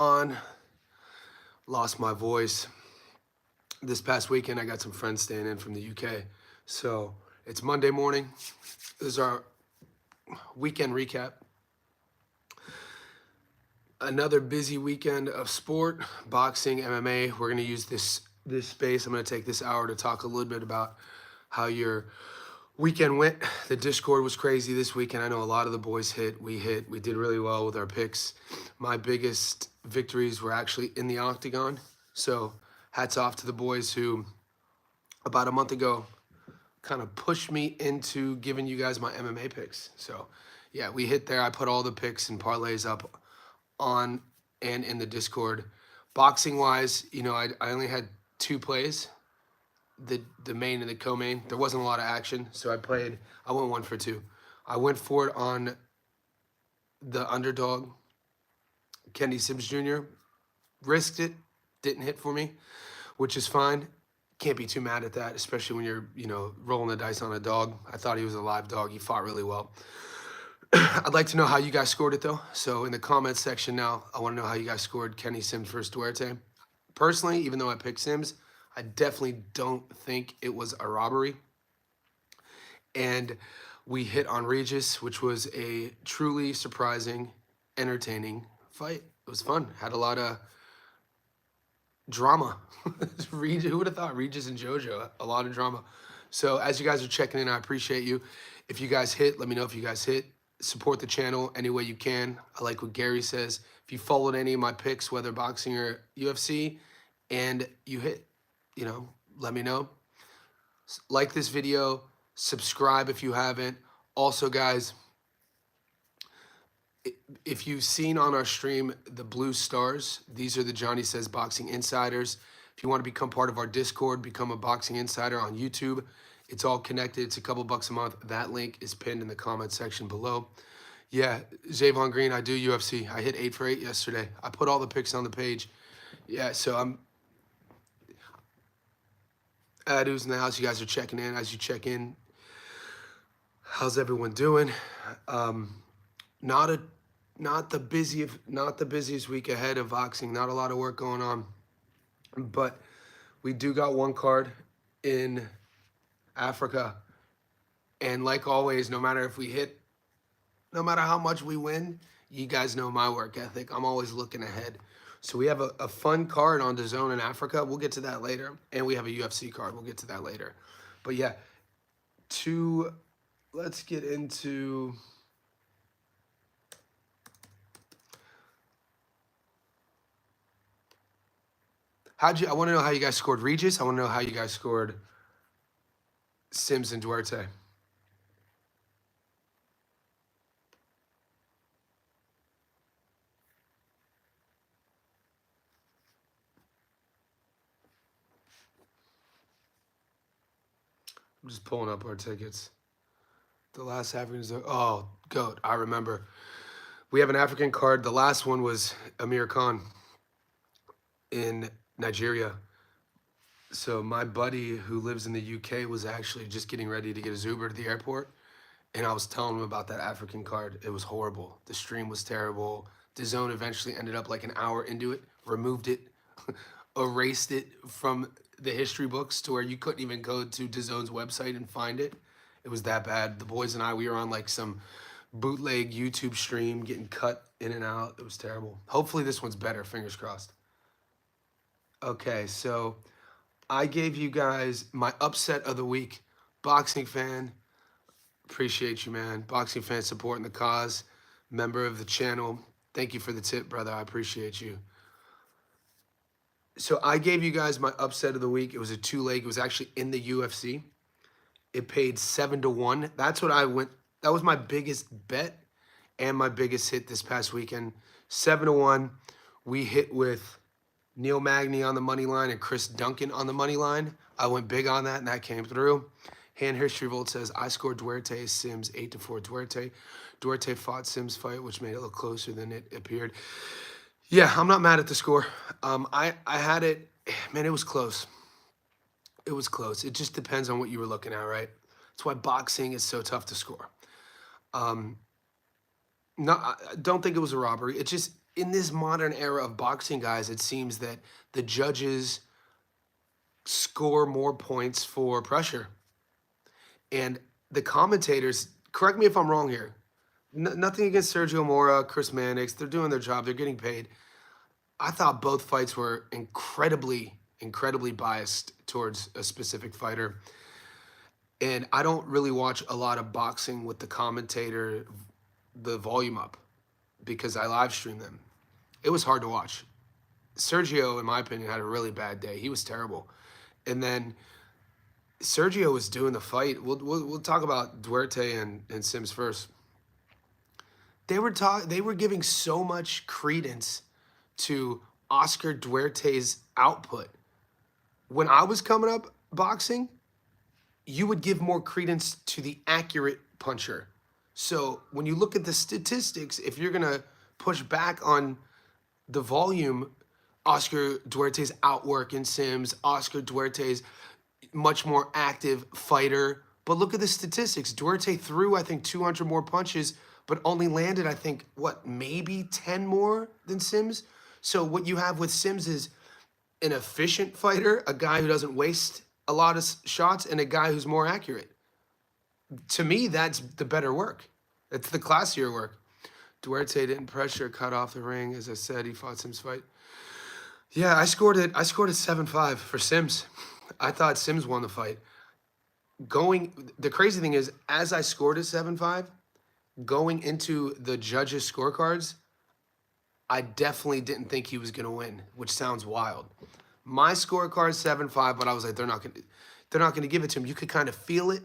on. Lost my voice. This past weekend, I got some friends staying in from the UK. So it's Monday morning. This is our weekend recap. Another busy weekend of sport, boxing, MMA. We're gonna use this space. I'm gonna take this hour to talk a little bit about how your weekend went. The Discord was crazy this weekend. I know a lot of the boys hit. We did really well with our picks. My biggest victories were actually in the octagon. So hats off to the boys who about a month ago kind of pushed me into giving you guys my MMA picks. So yeah, we hit there. I put all the picks and parlays up on and in the Discord. Boxing wise, I only had two plays, the main and the co-main. There wasn't a lot of action, so I went 1 for 2. I went for it on the underdog, Kenny Sims Jr. Risked it, didn't hit for me, which is fine. Can't be too mad at that, especially when you're, rolling the dice on a dog. I thought he was a live dog. He fought really well. I'd like to know how you guys scored it, though. So in the comments section now, I want to know how you guys scored Kenny Sims versus Duarte. Personally, even though I picked Sims, I definitely don't think it was a robbery. And we hit on Regis, which was a truly surprising, entertaining fight. It was fun. Had a lot of drama. Who would have thought Regis and JoJo? A lot of drama. So as you guys are checking in, I appreciate you. If you guys hit, let me know if you guys hit. Support the channel any way you can. I like what Gary says. If you followed any of my picks, whether boxing or UFC, and you hit, let me know. Like this video, subscribe if you haven't. Also, guys, if you've seen on our stream the blue stars, these are the Johnny Says Boxing Insiders. If you want to become part of our Discord, become a boxing insider on YouTube. It's all connected. It's a couple bucks a month. That link is pinned in the comment section below. Yeah, Javon Green, I do UFC. I hit 8 for 8 yesterday. I put all the picks on the page. Yeah, so I'm Adu's in the house. You guys are checking in. As you check in, how's everyone doing? Not the busiest week ahead of boxing. Not a lot of work going on, but we do got one card in Africa, and like always, no matter how much we win, you guys know my work ethic. I'm always looking ahead. So we have a fun card on DAZN in Africa. We'll get to that later, and we have a UFC card. We'll get to that later. But yeah, let's get into. I want to know how you guys scored Regis. I want to know how you guys scored Sims and Duarte. I'm just pulling up our tickets. The last Africans. Oh, GOAT. I remember. We have an African card. The last one was Amir Khan in Nigeria. So my buddy who lives in the UK was actually just getting ready to get his Uber to the airport. And I was telling him about that African card. It was horrible. The stream was terrible. DAZN eventually ended up like an hour into it, removed it, erased it from the history books to where you couldn't even go to DAZN's website and find it. It was that bad. The boys and I, we were on like some bootleg YouTube stream, getting cut in and out. It was terrible. Hopefully this one's better, fingers crossed. Okay, so I gave you guys my upset of the week. Boxing fan, appreciate you, man. Boxing fan supporting the cause, member of the channel. Thank you for the tip, brother. I appreciate you. So I gave you guys my upset of the week. It was a 2-leg. It was actually in the UFC. It paid 7-1. That's what I went. That was my biggest bet and my biggest hit this past weekend. 7-1. We hit with Neil Magny on the money line and Chris Duncan on the money line. I went big on that, and that came through. Hand History Vault says, I scored Duarte, Sims 8-4 Duarte. Duarte fought Sims' fight, which made it look closer than it appeared. Yeah, I'm not mad at the score. I had it, man, it was close. It was close. It just depends on what you were looking at, right? That's why boxing is so tough to score. No, I don't think it was a robbery. in this modern era of boxing, guys, it seems that the judges score more points for pressure. And the commentators, correct me if I'm wrong here, nothing against Sergio Mora, Chris Mannix, they're doing their job, they're getting paid. I thought both fights were incredibly biased towards a specific fighter. And I don't really watch a lot of boxing with the commentator, the volume up, because I live stream them. It was hard to watch. Sergio, in my opinion, had a really bad day. He was terrible. And then Sergio was doing the fight. We'll talk about Duarte and Sims first. They were giving so much credence to Oscar Duarte's output. When I was coming up boxing, you would give more credence to the accurate puncher. So when you look at the statistics, if you're gonna push back on the volume, Oscar Duarte's outwork in Sims, Oscar Duarte's much more active fighter. But look at the statistics. Duarte threw, I think, 200 more punches, but only landed, I think, what, maybe 10 more than Sims? So what you have with Sims is an efficient fighter, a guy who doesn't waste a lot of shots, and a guy who's more accurate. To me, that's the better work. That's the classier work. Duarte didn't pressure, cut off the ring. As I said, he fought Sims' fight. Yeah, I scored it 7-5 for Sims. I thought Sims won the fight. The crazy thing is, as I scored it 7-5, going into the judges' scorecards, I definitely didn't think he was gonna win, which sounds wild. My scorecard 7-5, but I was like, they're not gonna give it to him. You could kind of feel it.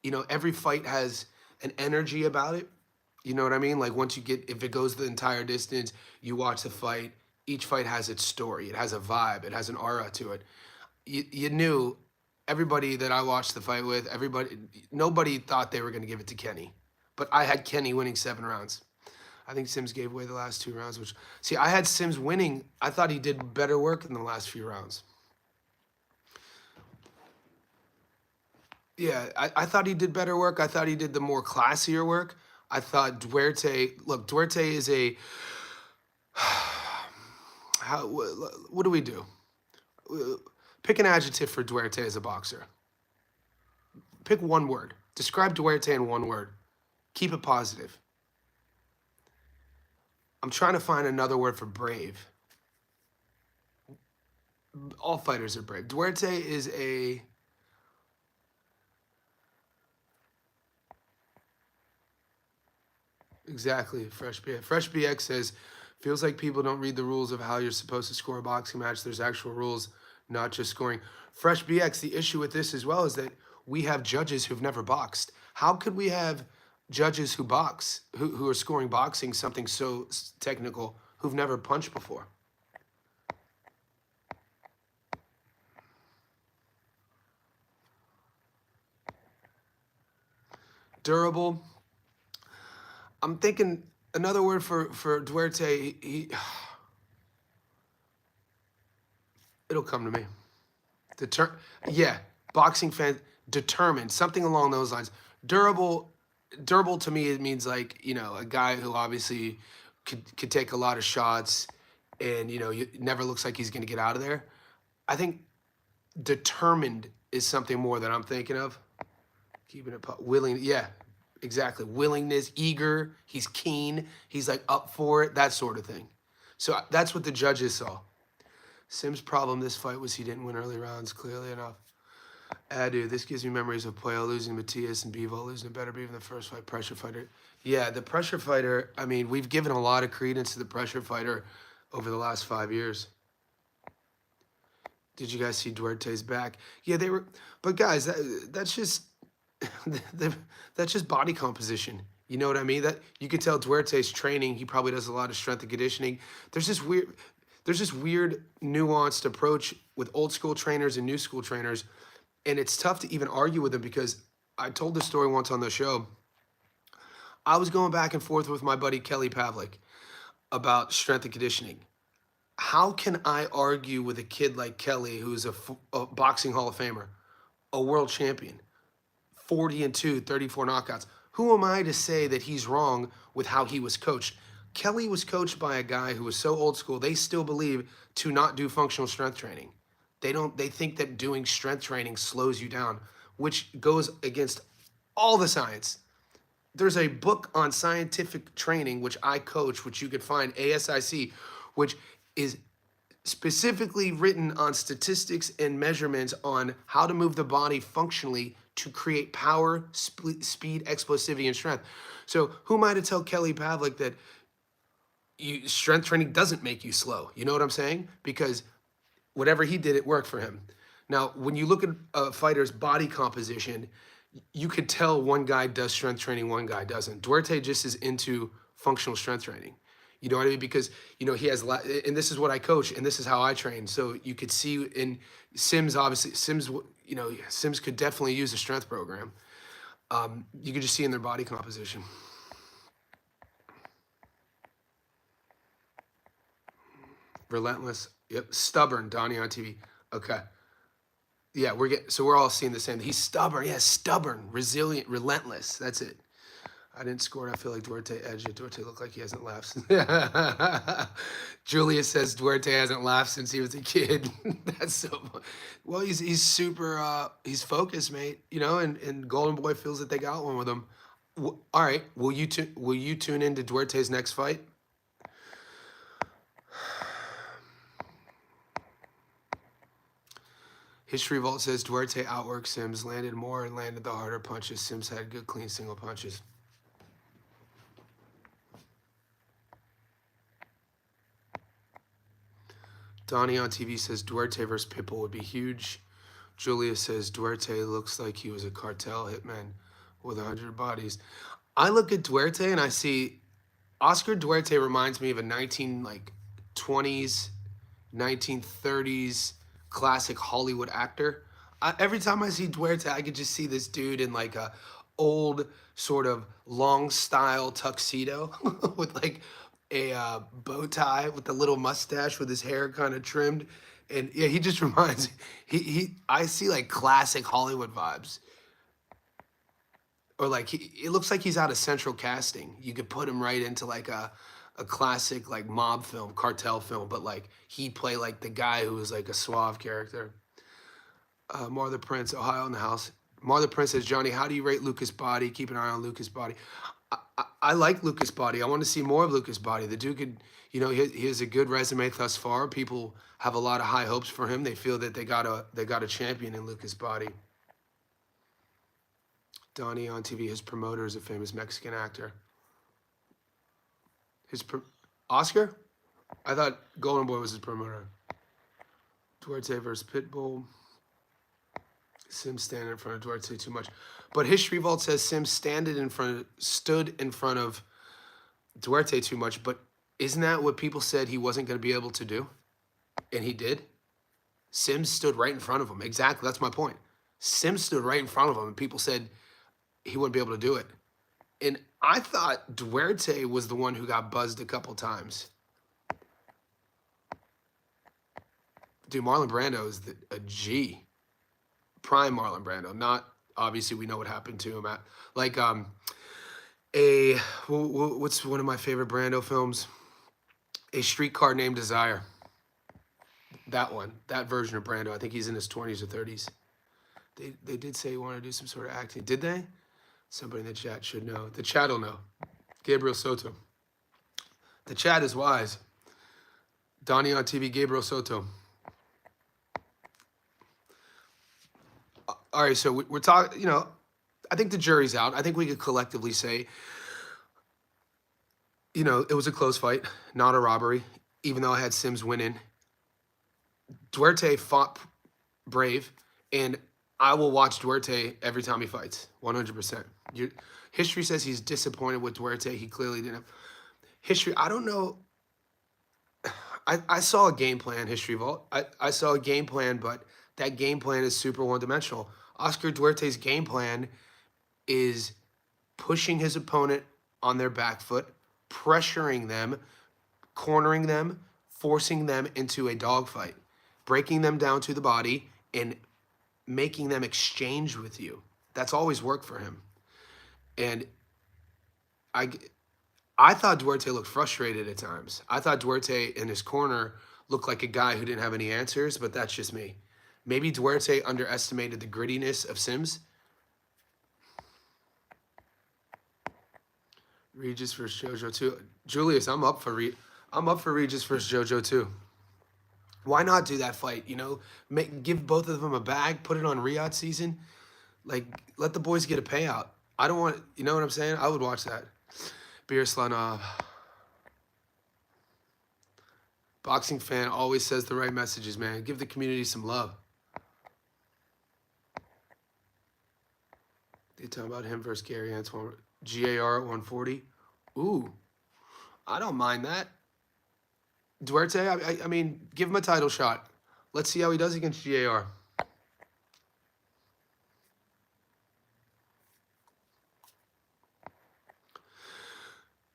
You know, every fight has an energy about it. You know what I mean? Like if it goes the entire distance, you watch the fight. Each fight has its story. It has a vibe. It has an aura to it. You knew, everybody that I watched the fight with, nobody thought they were going to give it to Kenny. But I had Kenny winning 7 rounds. I think Sims gave away the last 2 rounds, I had Sims winning. I thought he did better work in the last few rounds. Yeah, I thought he did better work. I thought he did the more classier work. I thought Duarte is a, what do we do? Pick an adjective for Duarte as a boxer. Pick one word. Describe Duarte in one word. Keep it positive. I'm trying to find another word for brave. All fighters are brave. Duarte is a... Exactly, Fresh BX. Fresh BX says, feels like people don't read the rules of how you're supposed to score a boxing match. There's actual rules, not just scoring. Fresh BX, the issue with this as well is that we have judges who've never boxed. How could we have judges who box, who are scoring boxing, something so technical, who've never punched before? Durable. I'm thinking another word for Duarte, it'll come to me. Boxing fan, determined, something along those lines. Durable to me, it means like, you know, a guy who obviously could take a lot of shots and, you know, never looks like he's going to get out of there. I think determined is something more that I'm thinking of. Keeping it willing, yeah, exactly. Willingness, eager, he's keen, he's like up for it, that sort of thing. So that's what the judges saw. Sims' problem this fight was he didn't win early rounds, clearly enough. Dude, this gives me memories of Puello losing Matias and Bivol losing to Better Beef in the first fight, pressure fighter. Yeah, the pressure fighter, I mean, we've given a lot of credence to the pressure fighter over the last 5 years. Did you guys see Duarte's back? Yeah, they were, but guys, that's just, that's just body composition. You know what I mean? That you could tell Duarte's training, he probably does a lot of strength and conditioning. There's this weird nuanced approach with old school trainers and new school trainers. And it's tough to even argue with them because I told this story once on the show. I was going back and forth with my buddy Kelly Pavlik about strength and conditioning. How can I argue with a kid like Kelly, who's a boxing Hall of Famer, a world champion, 40-2, 34 knockouts? Who am I to say that he's wrong with how he was coached? Kelly was coached by a guy who was so old school, they still believe to not do functional strength training. They think that doing strength training slows you down, which goes against all the science. There's a book on scientific training, which I coach, which you could find, ASIC, which is specifically written on statistics and measurements on how to move the body functionally to create power, speed, explosivity, and strength. So who am I to tell Kelly Pavlik that strength training doesn't make you slow? You know what I'm saying? Because whatever he did, it worked for him. Now, when you look at a fighter's body composition, you could tell one guy does strength training, one guy doesn't. Duarte just is into functional strength training. You know what I mean? Because, he has, and this is what I coach, and this is how I train. So you could see in Sims, obviously, Sims could definitely use a strength program. You could just see in their body composition. Relentless. Yep. Stubborn. Donnie on TV. Okay. Yeah, we're all seeing the same. He's stubborn. Yeah, stubborn, resilient, relentless. That's it. I didn't score it. I feel like Duarte edged it. Duarte looked like he hasn't laughed. Julia says Duarte hasn't laughed since he was a kid. That's so. Well, he's super. He's focused, mate. And Golden Boy feels that they got one with him. All right. Will you tune into Duarte's next fight? History Vault says Duarte outworked Sims, landed more and landed the harder punches. Sims had good, clean single punches. Donnie on TV says Duarte versus Pitbull would be huge. Julia says Duarte looks like he was a cartel hitman with 100 bodies. I look at Duarte and I see Oscar Duarte reminds me of a 1920s, 1930s classic Hollywood actor. Every time I see Duarte, I could just see this dude in like a old sort of long style tuxedo with like a bow tie with a little mustache with his hair kind of trimmed. And yeah, he just reminds I see like classic Hollywood vibes. Or like it looks like he's out of central casting. You could put him right into like a classic like mob film, cartel film, but like he'd play like the guy who was like a suave character. Martha Prince, Ohio in the house. Martha Prince says, Johnny, how do you rate Lucas Body? Keep an eye on Lucas Body. I like Lucas Body. I want to see more of Lucas Body. The dude could, he has a good resume thus far. People have a lot of high hopes for him. They feel that they got a champion in Lucas Body. Donnie on TV, his promoter is a famous Mexican actor. Oscar? I thought Golden Boy was his promoter. Duarte versus Pitbull. Sims standing in front of Duarte too much. But History Vault says Sims stood in front of Duarte too much. But isn't that what people said he wasn't going to be able to do? And he did. Sims stood right in front of him. Exactly. That's my point. Sims stood right in front of him, and people said he wouldn't be able to do it. And I thought Duarte was the one who got buzzed a couple times. Dude, Marlon Brando is a G. Prime Marlon Brando. Not, obviously, we know what happened to him at, like, what's one of my favorite Brando films? A Streetcar Named Desire. That one, that version of Brando. I think he's in his 20s or 30s. They did say he wanted to do some sort of acting. Did they? Somebody in the chat should know. The chat will know. Gabriel Soto. The chat is wise. Donnie on TV, Gabriel Soto. All right, so we're talking, I think the jury's out. I think we could collectively say, it was a close fight, not a robbery, even though I had Sims winning. Duarte fought brave, and I will watch Duarte every time he fights, 100%. History says he's disappointed with Duarte. He clearly didn't. History, I don't know. I saw a game plan, History Vault. I saw a game plan, but that game plan is super one-dimensional. Oscar Duarte's game plan is pushing his opponent on their back foot, pressuring them, cornering them, forcing them into a dogfight, breaking them down to the body, and making them exchange with you. That's always worked for him. And I I thought Duarte looked frustrated at times. I thought Duarte in his corner looked like a guy who didn't have any answers, but that's just me. Maybe Duarte underestimated the grittiness of Sims. Regis versus JoJo too. Julius, I'm up for Regis versus JoJo too. Why not do that fight? You know, give both of them a bag, put it on Riyadh season. Like, let the boys get a payout. I don't want, you know what I'm saying? I would watch that. Beer Slanov. Boxing fan always says the right messages, man. Give the community some love. They talk about him versus Gary Antoine. GAR at 140. Ooh, I don't mind that. Duarte, I mean, give him a title shot. Let's see how he does against GAR.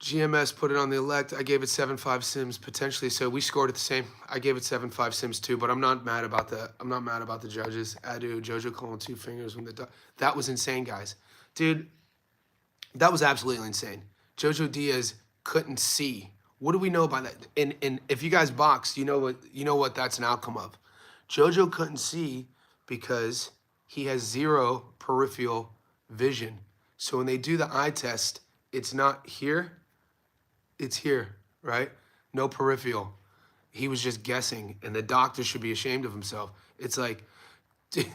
GMS put it on the elect. I gave it 7.5 Sims potentially, so we scored it the same. I gave it 7.5 Sims too, but I'm not mad about the judges. Adu, Jojo calling 2 fingers when that was insane, guys. Dude, that was absolutely insane. Jojo Diaz couldn't see. What do we know about that? And if you guys box, you know what that's an outcome of. Jojo couldn't see because he has 0 peripheral vision. So when they do the eye test, it's not here, it's here, right? No peripheral. He was just guessing, and the doctor should be ashamed of himself. It's like, dude,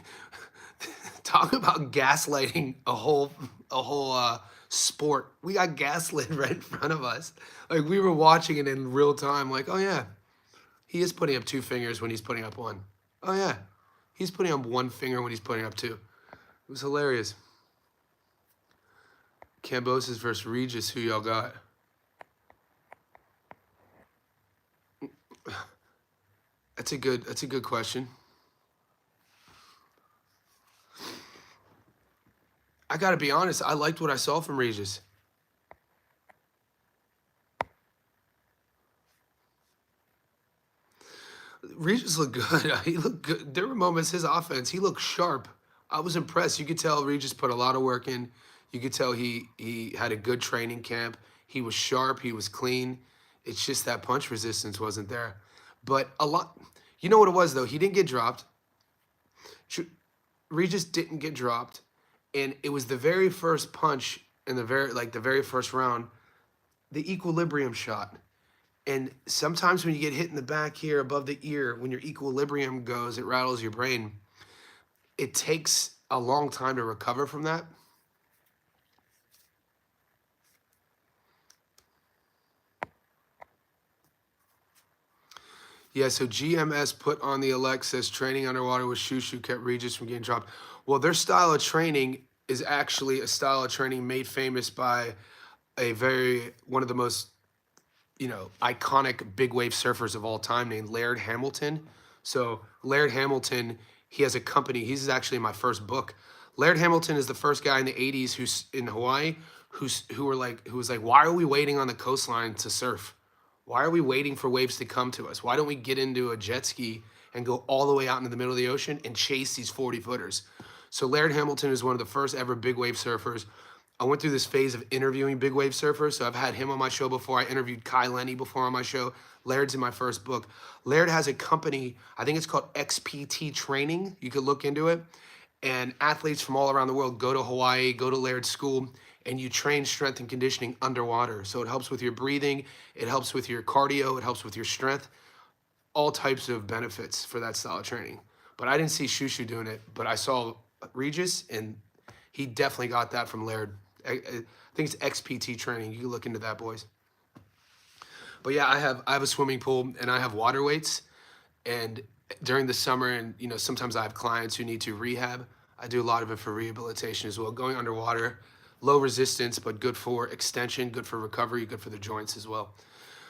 talk about gaslighting a whole sport. We got gaslit right in front of us. Like, we were watching it in real time, like, oh yeah, he is putting up 2 fingers when he's putting up 1. Oh yeah, he's putting up 1 finger when he's putting up 2. It was hilarious. Cambosis versus Regis, who y'all got? That's a good question. I gotta be honest, I liked what I saw from Regis. Regis looked good. He looked good. There were moments, his offense, he looked sharp. I was impressed. You could tell Regis put a lot of work in. You could tell he had a good training camp. He was sharp. He was clean. It's just that punch resistance wasn't there. But a lot, you know what it was though? He didn't get dropped. Regis didn't get dropped, and it was the very first punch in the very first round, the equilibrium shot. And sometimes when you get hit in the back here above the ear, when your equilibrium goes, it rattles your brain. It takes a long time to recover from that. Yeah, so GMS put on the elect says training underwater with Shushu kept Regis from getting dropped. Well, their style of training is actually a style of training made famous by one of the most, iconic big wave surfers of all time named Laird Hamilton. So Laird Hamilton, he has a company. He's actually in my first book. Laird Hamilton is the first guy in the 80s who's in Hawaii who was like, why are we waiting on the coastline to surf? Why are we waiting for waves to come to us? Why don't we get into a jet ski and go all the way out into the middle of the ocean and chase these 40-footers? So Laird Hamilton is one of the first ever big wave surfers. I went through this phase of interviewing big wave surfers. So I've had him on my show before. I interviewed Kai Lenny before on my show. Laird's in my first book. Laird has a company, I think it's called XPT Training. You could look into it. And athletes from all around the world go to Hawaii, go to Laird's school, and you train strength and conditioning underwater. So it helps with your breathing, it helps with your cardio, it helps with your strength, all types of benefits for that style of training. But I didn't see Shushu doing it, but I saw Regis, and he definitely got that from Laird. I think it's XPT Training. You can look into that, boys. But yeah, I have a swimming pool, and I have water weights, and during the summer, and sometimes I have clients who need to rehab. I do a lot of it for rehabilitation as well. Going underwater, low resistance, but good for extension, good for recovery, good for the joints as well.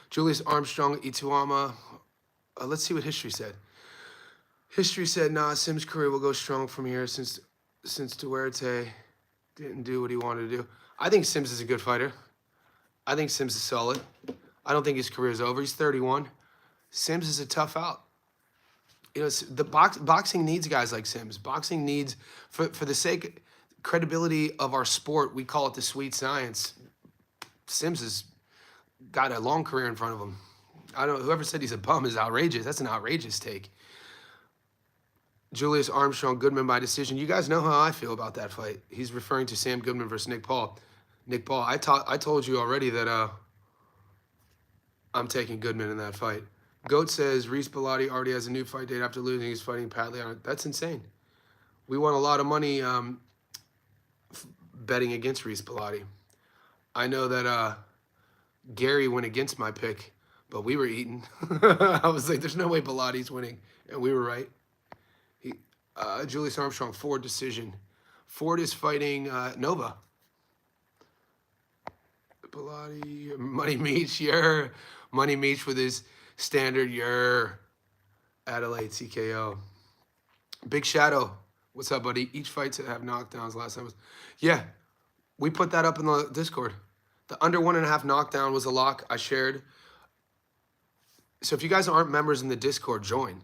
Julius Armstrong, Ituama. Let's see what history said. History said, nah, Sims' career will go strong from here since Duarte didn't do what he wanted to do. I think Sims is a good fighter. I think Sims is solid. I don't think his career is over. He's 31. Sims is a tough out. Boxing needs guys like Sims. Boxing needs, for the sake credibility of our sport, we call it the sweet science. Sims is, got a long career in front of him. I don't. Whoever said he's a bum is outrageous. That's an outrageous take. Julius Armstrong Goodman by decision. You guys know how I feel about that fight. He's referring to Sam Goodman versus Nick Paul. Nick Paul. I told you already that I'm taking Goodman in that fight. Goat says Reese Bellotti already has a new fight date after losing. He's fighting Pat Leon. That's insane. We won a lot of money betting against Reese Bellotti. I know that Gary went against my pick, but we were eating. I was like, there's no way Bellotti's winning, and we were right. Julius Armstrong, Ford decision. Ford is fighting Nova. Bellotti, Money Meach, Money Meach with his standard, Adelaide TKO. Big Shadow, what's up, buddy? Each fight to have knockdowns last time was, yeah, we put that up in the Discord. The under 1.5 knockdown was a lock I shared. So if you guys aren't members in the Discord, join.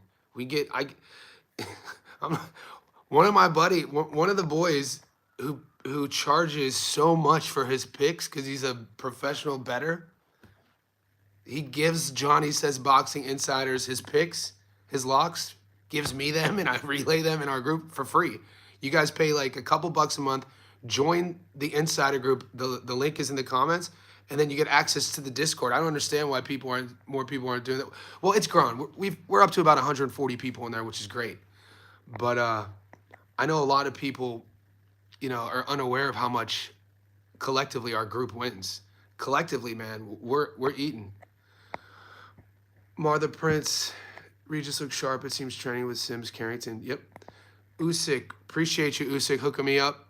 I'm one of the boys who charges so much for his picks because he's a professional bettor. He gives Johnny Says Boxing Insiders his picks, his locks, gives me them, and I relay them in our group for free. You guys pay like a couple bucks a month. Join the insider group. The link is in the comments, and then you get access to the Discord. I don't understand why more people aren't doing that. Well, it's grown. We're up to about 140 people in there, which is great. But I know a lot of people, are unaware of how much collectively our group wins. Collectively, man, we're eating. Martha Prince, Regis looks sharp. It seems training with Sims Carrington. Yep. Usyk, appreciate you, Usyk, hooking me up.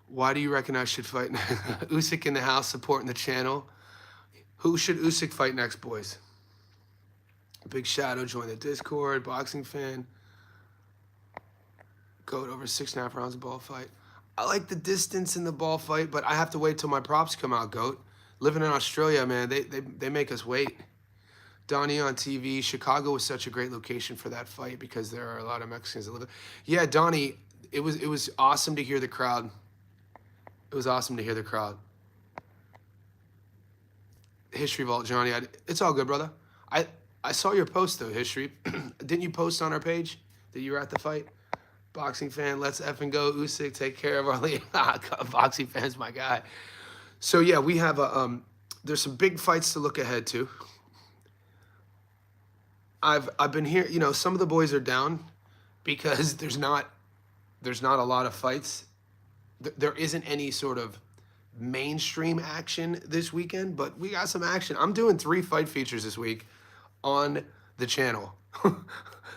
Why do you reckon I should fight? Usyk in the house, supporting the channel. Who should Usyk fight next, boys? Big Shadow, join the Discord. Boxing fan. Goat over 6.5 rounds of ball fight. I like the distance in the ball fight, but I have to wait till my props come out, Goat. Living in Australia, man, they make us wait. Donnie on TV. Chicago was such a great location for that fight because there are a lot of Mexicans that live there. Yeah, Donnie, it was awesome to hear the crowd. It was awesome to hear the crowd. History Vault, Johnny. It's all good, brother. I saw your post, though, History. Didn't you post on our page that you were at the fight? Boxing fan, let's effing go. Usyk, take care of our league. Boxing fan's my guy. So, yeah, we have there's some big fights to look ahead to. I've been here, some of the boys are down because there's not a lot of fights. There isn't any sort of mainstream action this weekend, but we got some action. I'm doing 3 fight features this week on the channel.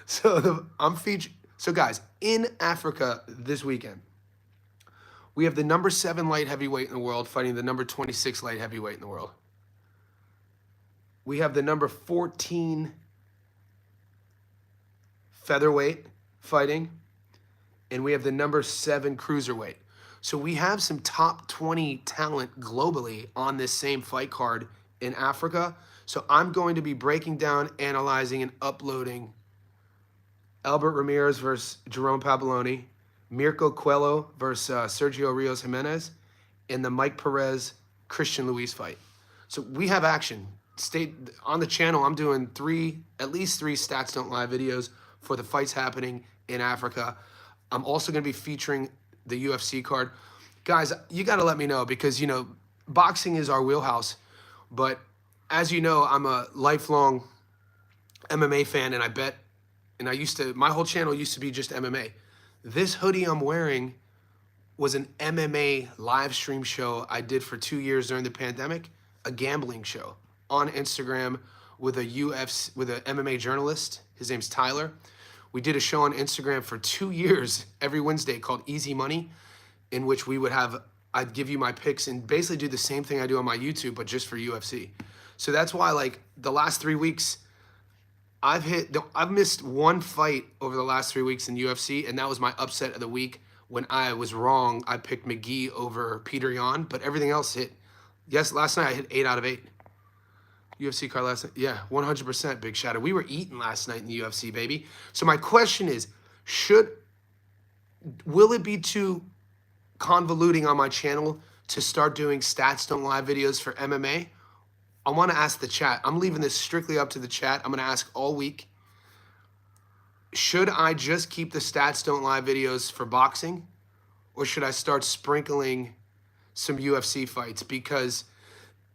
So guys, in Africa this weekend, we have the number 7 light heavyweight in the world fighting the number 26 light heavyweight in the world. We have the number 14 featherweight fighting, and we have the number 7 cruiserweight. So we have some top 20 talent globally on this same fight card in Africa. So I'm going to be breaking down, analyzing, and uploading Albert Ramirez versus Jerome Paboloni, Mirko Coelho versus Sergio Rios Jimenez, and the Mike Perez Christian Luis fight. So we have action. Stay on the channel. I'm doing at least three Stats Don't Lie videos for the fights happening in Africa. I'm also going to be featuring the UFC card. Guys, you got to let me know because, boxing is our wheelhouse. But as you know, I'm a lifelong MMA fan, and I bet, and my whole channel used to be just MMA. This hoodie I'm wearing was an MMA live stream show I did for 2 years during the pandemic, a gambling show on Instagram with an MMA journalist. His name's Tyler. We did a show on Instagram for 2 years every Wednesday called Easy Money, in which I'd give you my picks and basically do the same thing I do on my YouTube, but just for UFC. So that's why, the last 3 weeks, I've missed one fight over the last 3 weeks in UFC, and that was my upset of the week when I was wrong. I picked McGee over Peter Yan, but everything else hit. Yes, last night I hit 8 out of 8. UFC card last night. Yeah, 100% Big Shadow. We were eating last night in the UFC, baby. So my question is, will it be too convoluting on my channel to start doing Stats Don't Lie videos for MMA? I want to ask the chat. I'm leaving this strictly up to the chat. I'm going to ask all week. Should I just keep the Stats Don't Lie videos for boxing, or should I start sprinkling some UFC fights? Because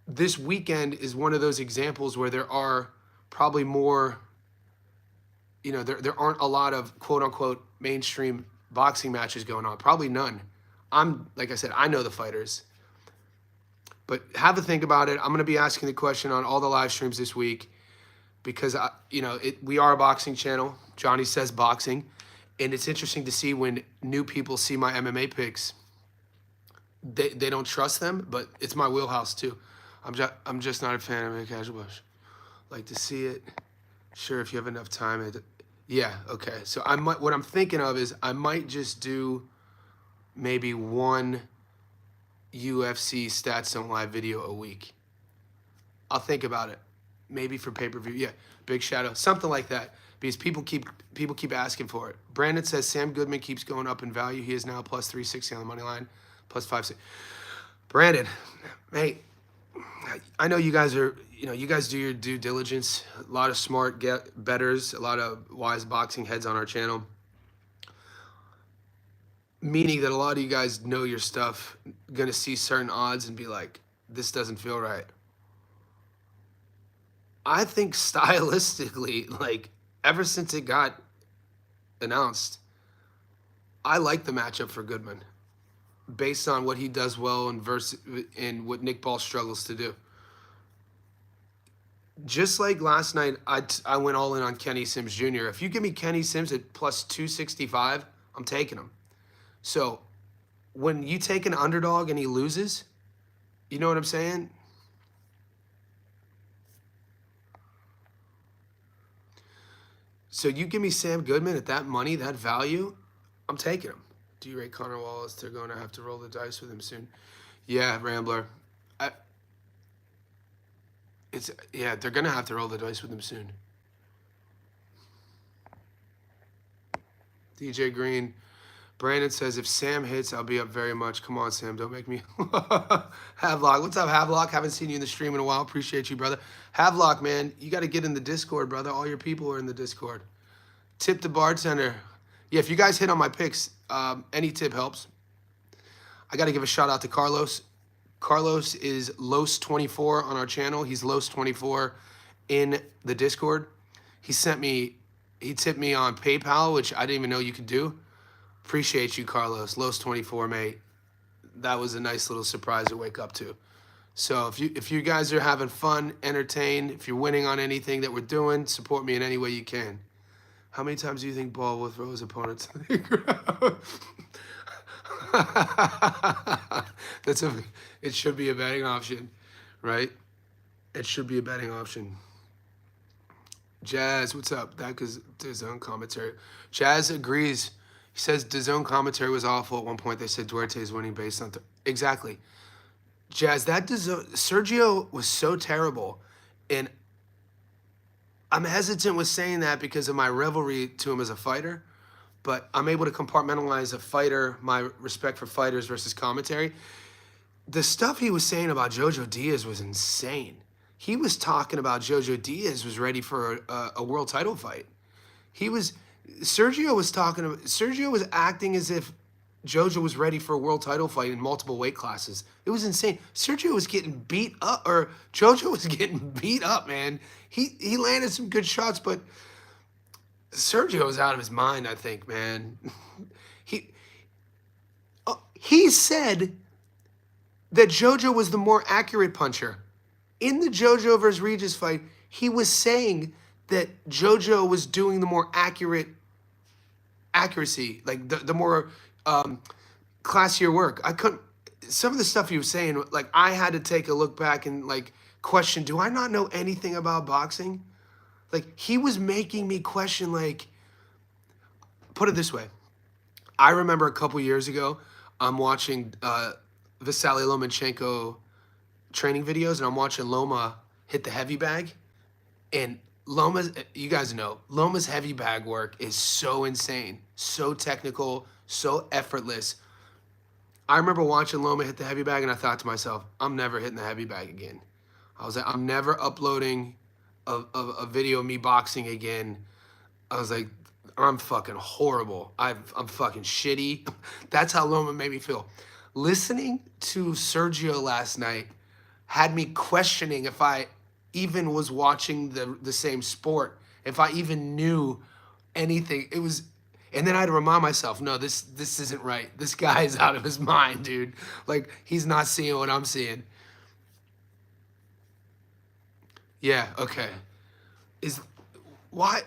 this weekend is one of those examples where there are probably more, there aren't a lot of quote unquote mainstream boxing matches going on. Probably none. Like I said, I know the fighters. But have a think about it. I'm going to be asking the question on all the live streams this week because, we are a boxing channel. Johnny says boxing. And it's interesting to see when new people see my MMA picks. They don't trust them, but it's my wheelhouse too. I'm just not a fan of a casual bush. Like to see it. Sure, if you have enough time. Yeah, okay. So what I'm thinking of is I might just do maybe one UFC Stats Don't Lie video a week. I'll think about it. Maybe for pay-per-view. Yeah, Big Shadow. Something like that. Because people keep asking for it. Brandon says Sam Goodman keeps going up in value. He is now plus 360 on the money line, plus 560. Brandon, hey, I know you guys are, you guys do your due diligence. A lot of smart bettors, a lot of wise boxing heads on our channel. Meaning that a lot of you guys know your stuff, gonna see certain odds and be like, this doesn't feel right. I think stylistically, like ever since it got announced, I like the matchup for Goodman based on what he does well and what Nick Ball struggles to do. Just like last night, I went all in on Kenny Sims Jr. If you give me Kenny Sims at plus 265, I'm taking him. So when you take an underdog and he loses, you know what I'm saying? So you give me Sam Goodman at that money, that value, I'm taking him. Do you rate Connor Wallace? They're going to have to roll the dice with him soon. Yeah, Rambler. They're going to have to roll the dice with him soon. DJ Green. Brandon says, if Sam hits, I'll be up very much. Come on, Sam. Don't make me. Havlock. What's up, Havlock? Haven't seen you in the stream in a while. Appreciate you, brother. Havlock, man, you got to get in the Discord, brother. All your people are in the Discord. Tip the bartender. Yeah, if you guys hit on my picks, any tip helps. I got to give a shout out to Carlos. Carlos is Los24 on our channel. He's Los24 in the Discord. He tipped me on PayPal, which I didn't even know you could do. Appreciate you, Carlos. Los24, mate. That was a nice little surprise to wake up to. So if you guys are having fun, entertained, if you're winning on anything that we're doing, support me in any way you can. How many times do you think Ball will throw his opponent to the ground? It should be a betting option, right? It should be a betting option. Jazz, what's up? That is DAZN commentary. Jazz agrees. He says DAZN commentary was awful. At one point, they said Duarte is winning based on... Exactly. Jazz, Sergio was so terrible. And I'm hesitant with saying that because of my rivalry to him as a fighter. But I'm able to compartmentalize a fighter, my respect for fighters versus commentary. The stuff he was saying about Jojo Diaz was insane. He was talking about Jojo Diaz was ready for a world title fight. Sergio was acting as if Jojo was ready for a world title fight in multiple weight classes. It was insane. Sergio was getting beat up, or Jojo was getting beat up, man. He landed some good shots, but Sergio was out of his mind, I think, man. He said that Jojo was the more accurate puncher. In the Jojo versus Regis fight, he was saying that Jojo was doing the more accuracy, like the more classier work. Some of the stuff he was saying, like I had to take a look back and like question, do I not know anything about boxing? Like he was making me question, like, put it this way. I remember a couple years ago, I'm watching Vasily Lomachenko training videos, and I'm watching Loma hit the heavy bag. And you guys know, Loma's heavy bag work is so insane, so technical, so effortless. I remember watching Loma hit the heavy bag, and I thought to myself, I'm never hitting the heavy bag again. I was like, I'm never uploading a video of me boxing again. I was like, I'm fucking horrible. I'm fucking shitty. That's how Loma made me feel. Listening to Sergio last night had me questioning if I even was watching the same sport, if I even knew anything. It was, and then I had to remind myself, no, this isn't right. This guy is out of his mind, dude. Like, he's not seeing what I'm seeing. Yeah, okay. Is why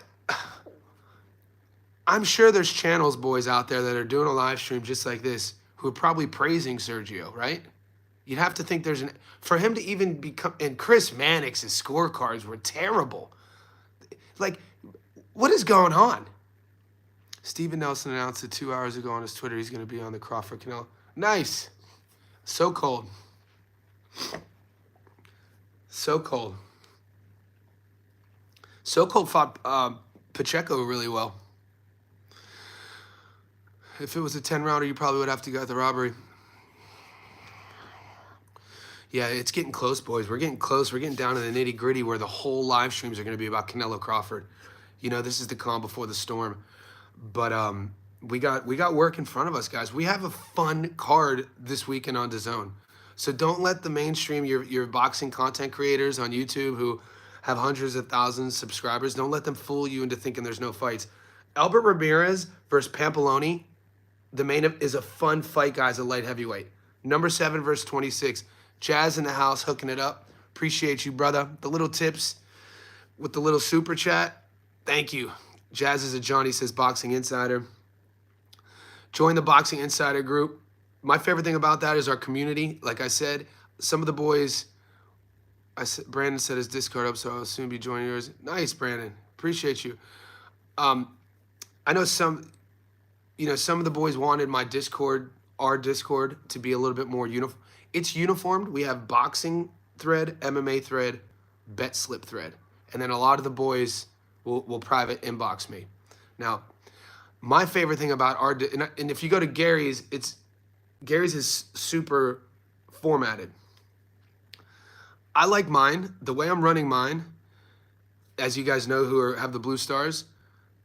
I'm sure there's channels, boys, out there that are doing a live stream just like this who are probably praising Sergio, right? You'd have to think there's an for him to even become, and Chris Mannix's scorecards were terrible. Like, what is going on? Steven Nelson announced it 2 hours ago on his Twitter he's going to be on the Crawford Canelo. Nice. So cold. So cold. So cold fought Pacheco really well. If it was a 10-rounder, you probably would have to go at the robbery. Yeah, it's getting close, boys. We're getting close. We're getting down to the nitty-gritty where the whole live streams are going to be about Canelo Crawford. You know, this is the calm before the storm. But we got work in front of us, guys. We have a fun card this weekend on DAZN. So don't let the mainstream, your boxing content creators on YouTube who have hundreds of thousands of subscribers, don't let them fool you into thinking there's no fights. Albert Ramirez versus Pampaloni, the main is a fun fight, guys, at light heavyweight. Number 7 versus 26. Jazz in the house hooking it up. Appreciate you, brother. The little tips with the little super chat. Thank you. Jazz is a Johnny says Boxing Insider. Join the Boxing Insider group. My favorite thing about that is our community. Like I said, some of the boys, Brandon set his Discord up, so I'll soon be joining yours. Nice, Brandon. Appreciate you. I know some of the boys wanted my Discord, our Discord, to be a little bit more uniform. It's uniformed. We have boxing thread, MMA thread, bet slip thread. And then a lot of the boys will private inbox me. Now, my favorite thing about our, and if you go to Gary's, Gary's is super formatted. I like mine. The way I'm running mine, as you guys know who have the blue stars,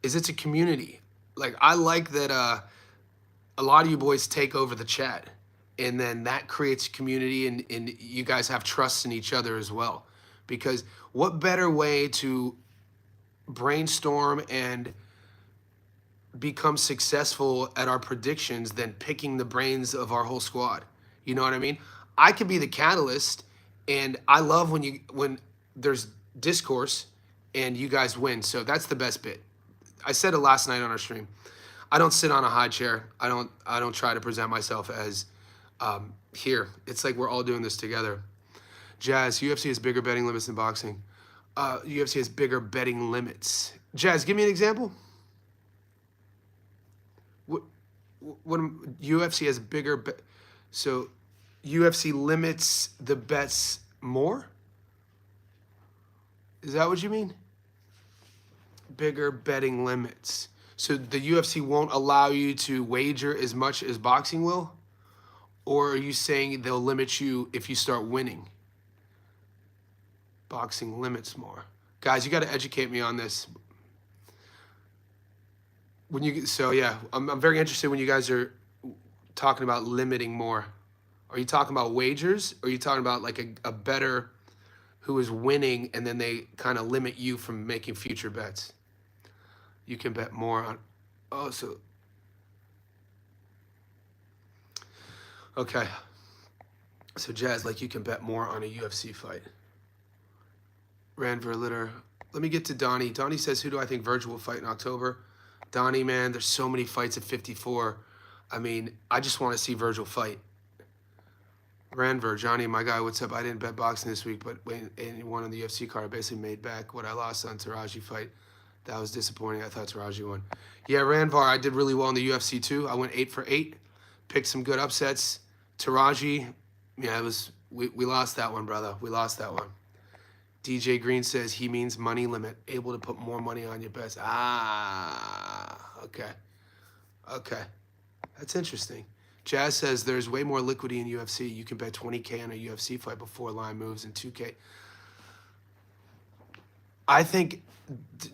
is it's a community. Like, I like that a lot of you boys take over the chat, and then that creates community, and you guys have trust in each other as well. Because what better way to brainstorm and become successful at our predictions than picking the brains of our whole squad? You know what I mean? I could be the catalyst, and I love when there's discourse and you guys win. So that's the best bit. I said it last night on our stream. I don't sit on a high chair. I don't try to present myself as here. It's like we're all doing this together. Jazz, UFC has bigger betting limits than boxing. UFC has bigger betting limits. Jazz, give me an example. What UFC has bigger so UFC limits the bets more? Is that what you mean? Bigger betting limits. So the UFC won't allow you to wager as much as boxing will? Or are you saying they'll limit you if you start winning? Boxing limits more. Guys, you got to educate me on this. Yeah, I'm very interested when you guys are talking about limiting more. Are you talking about wagers? Or are you talking about like a bettor who is winning and then they kind of limit you from making future bets? You can bet more on, okay. So Jazz, like you can bet more on a UFC fight. Rand Verlitter. Let me get to Donnie. Donnie says, who do I think Virgil will fight in October? Donnie, man, there's so many fights at 54. I mean, I just want to see Virgil fight. Ranver, Johnny, my guy, what's up? I didn't bet boxing this week, but when anyone on the UFC card, I basically made back what I lost on Taraji fight. That was disappointing. I thought Taraji won. Yeah, Ranvar, I did really well in the UFC too. I went 8 for 8, picked some good upsets. Taraji, yeah, we lost that one, brother. We lost that one. DJ Green says he means money limit, able to put more money on your bets. Okay. Okay. That's interesting. Jazz says there's way more liquidity in UFC. You can bet 20K on a UFC fight before line moves and 2K. I think,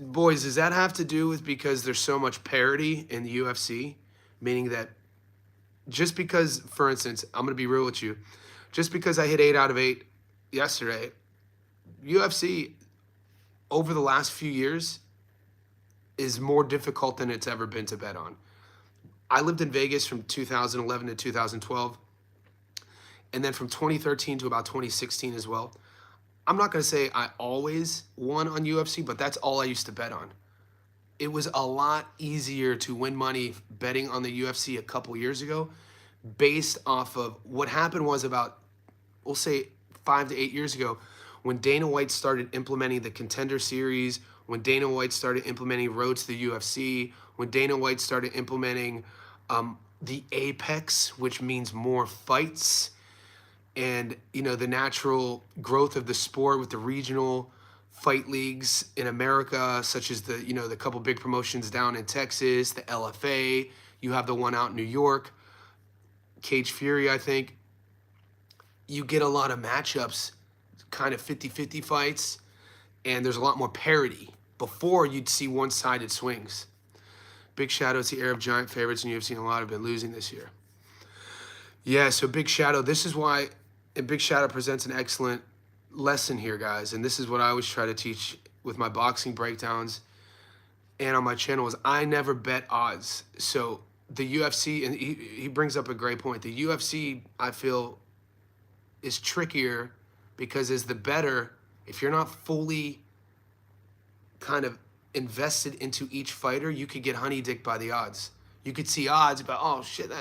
boys, does that have to do with because there's so much parity in the UFC? Meaning that just because, for instance, I'm going to be real with you, just because I hit 8 out of 8 yesterday, UFC over the last few years is more difficult than it's ever been to bet on. I lived in Vegas from 2011 to 2012, and then from 2013 to about 2016 as well. I'm not going to say I always won on UFC, but that's all I used to bet on. It was a lot easier to win money betting on the UFC a couple years ago based off of what happened was about, we'll say 5 to 8 years ago, when Dana White started implementing the Contender Series, when Dana White started implementing Road to the UFC, when Dana White started implementing the Apex, which means more fights, and the natural growth of the sport with the regional fight leagues in America, such as the couple big promotions down in Texas, the LFA. You have the one out in New York, Cage Fury, I think. You get a lot of matchups, kind of 50-50 fights, and there's a lot more parity. Before, you'd see one-sided swings. Big shout out to Arab Giant favorites in UFC, and a lot have been losing this year. Yeah, so Big Shadow, this is why, and Big Shadow presents an excellent lesson here, guys, and this is what I always try to teach with my boxing breakdowns and on my channel is I never bet odds. So the UFC, and he brings up a great point, the UFC, I feel, is trickier because as the bettor, if you're not fully kind of invested into each fighter, you could get honey-dicked by the odds. You could see odds, but oh shit,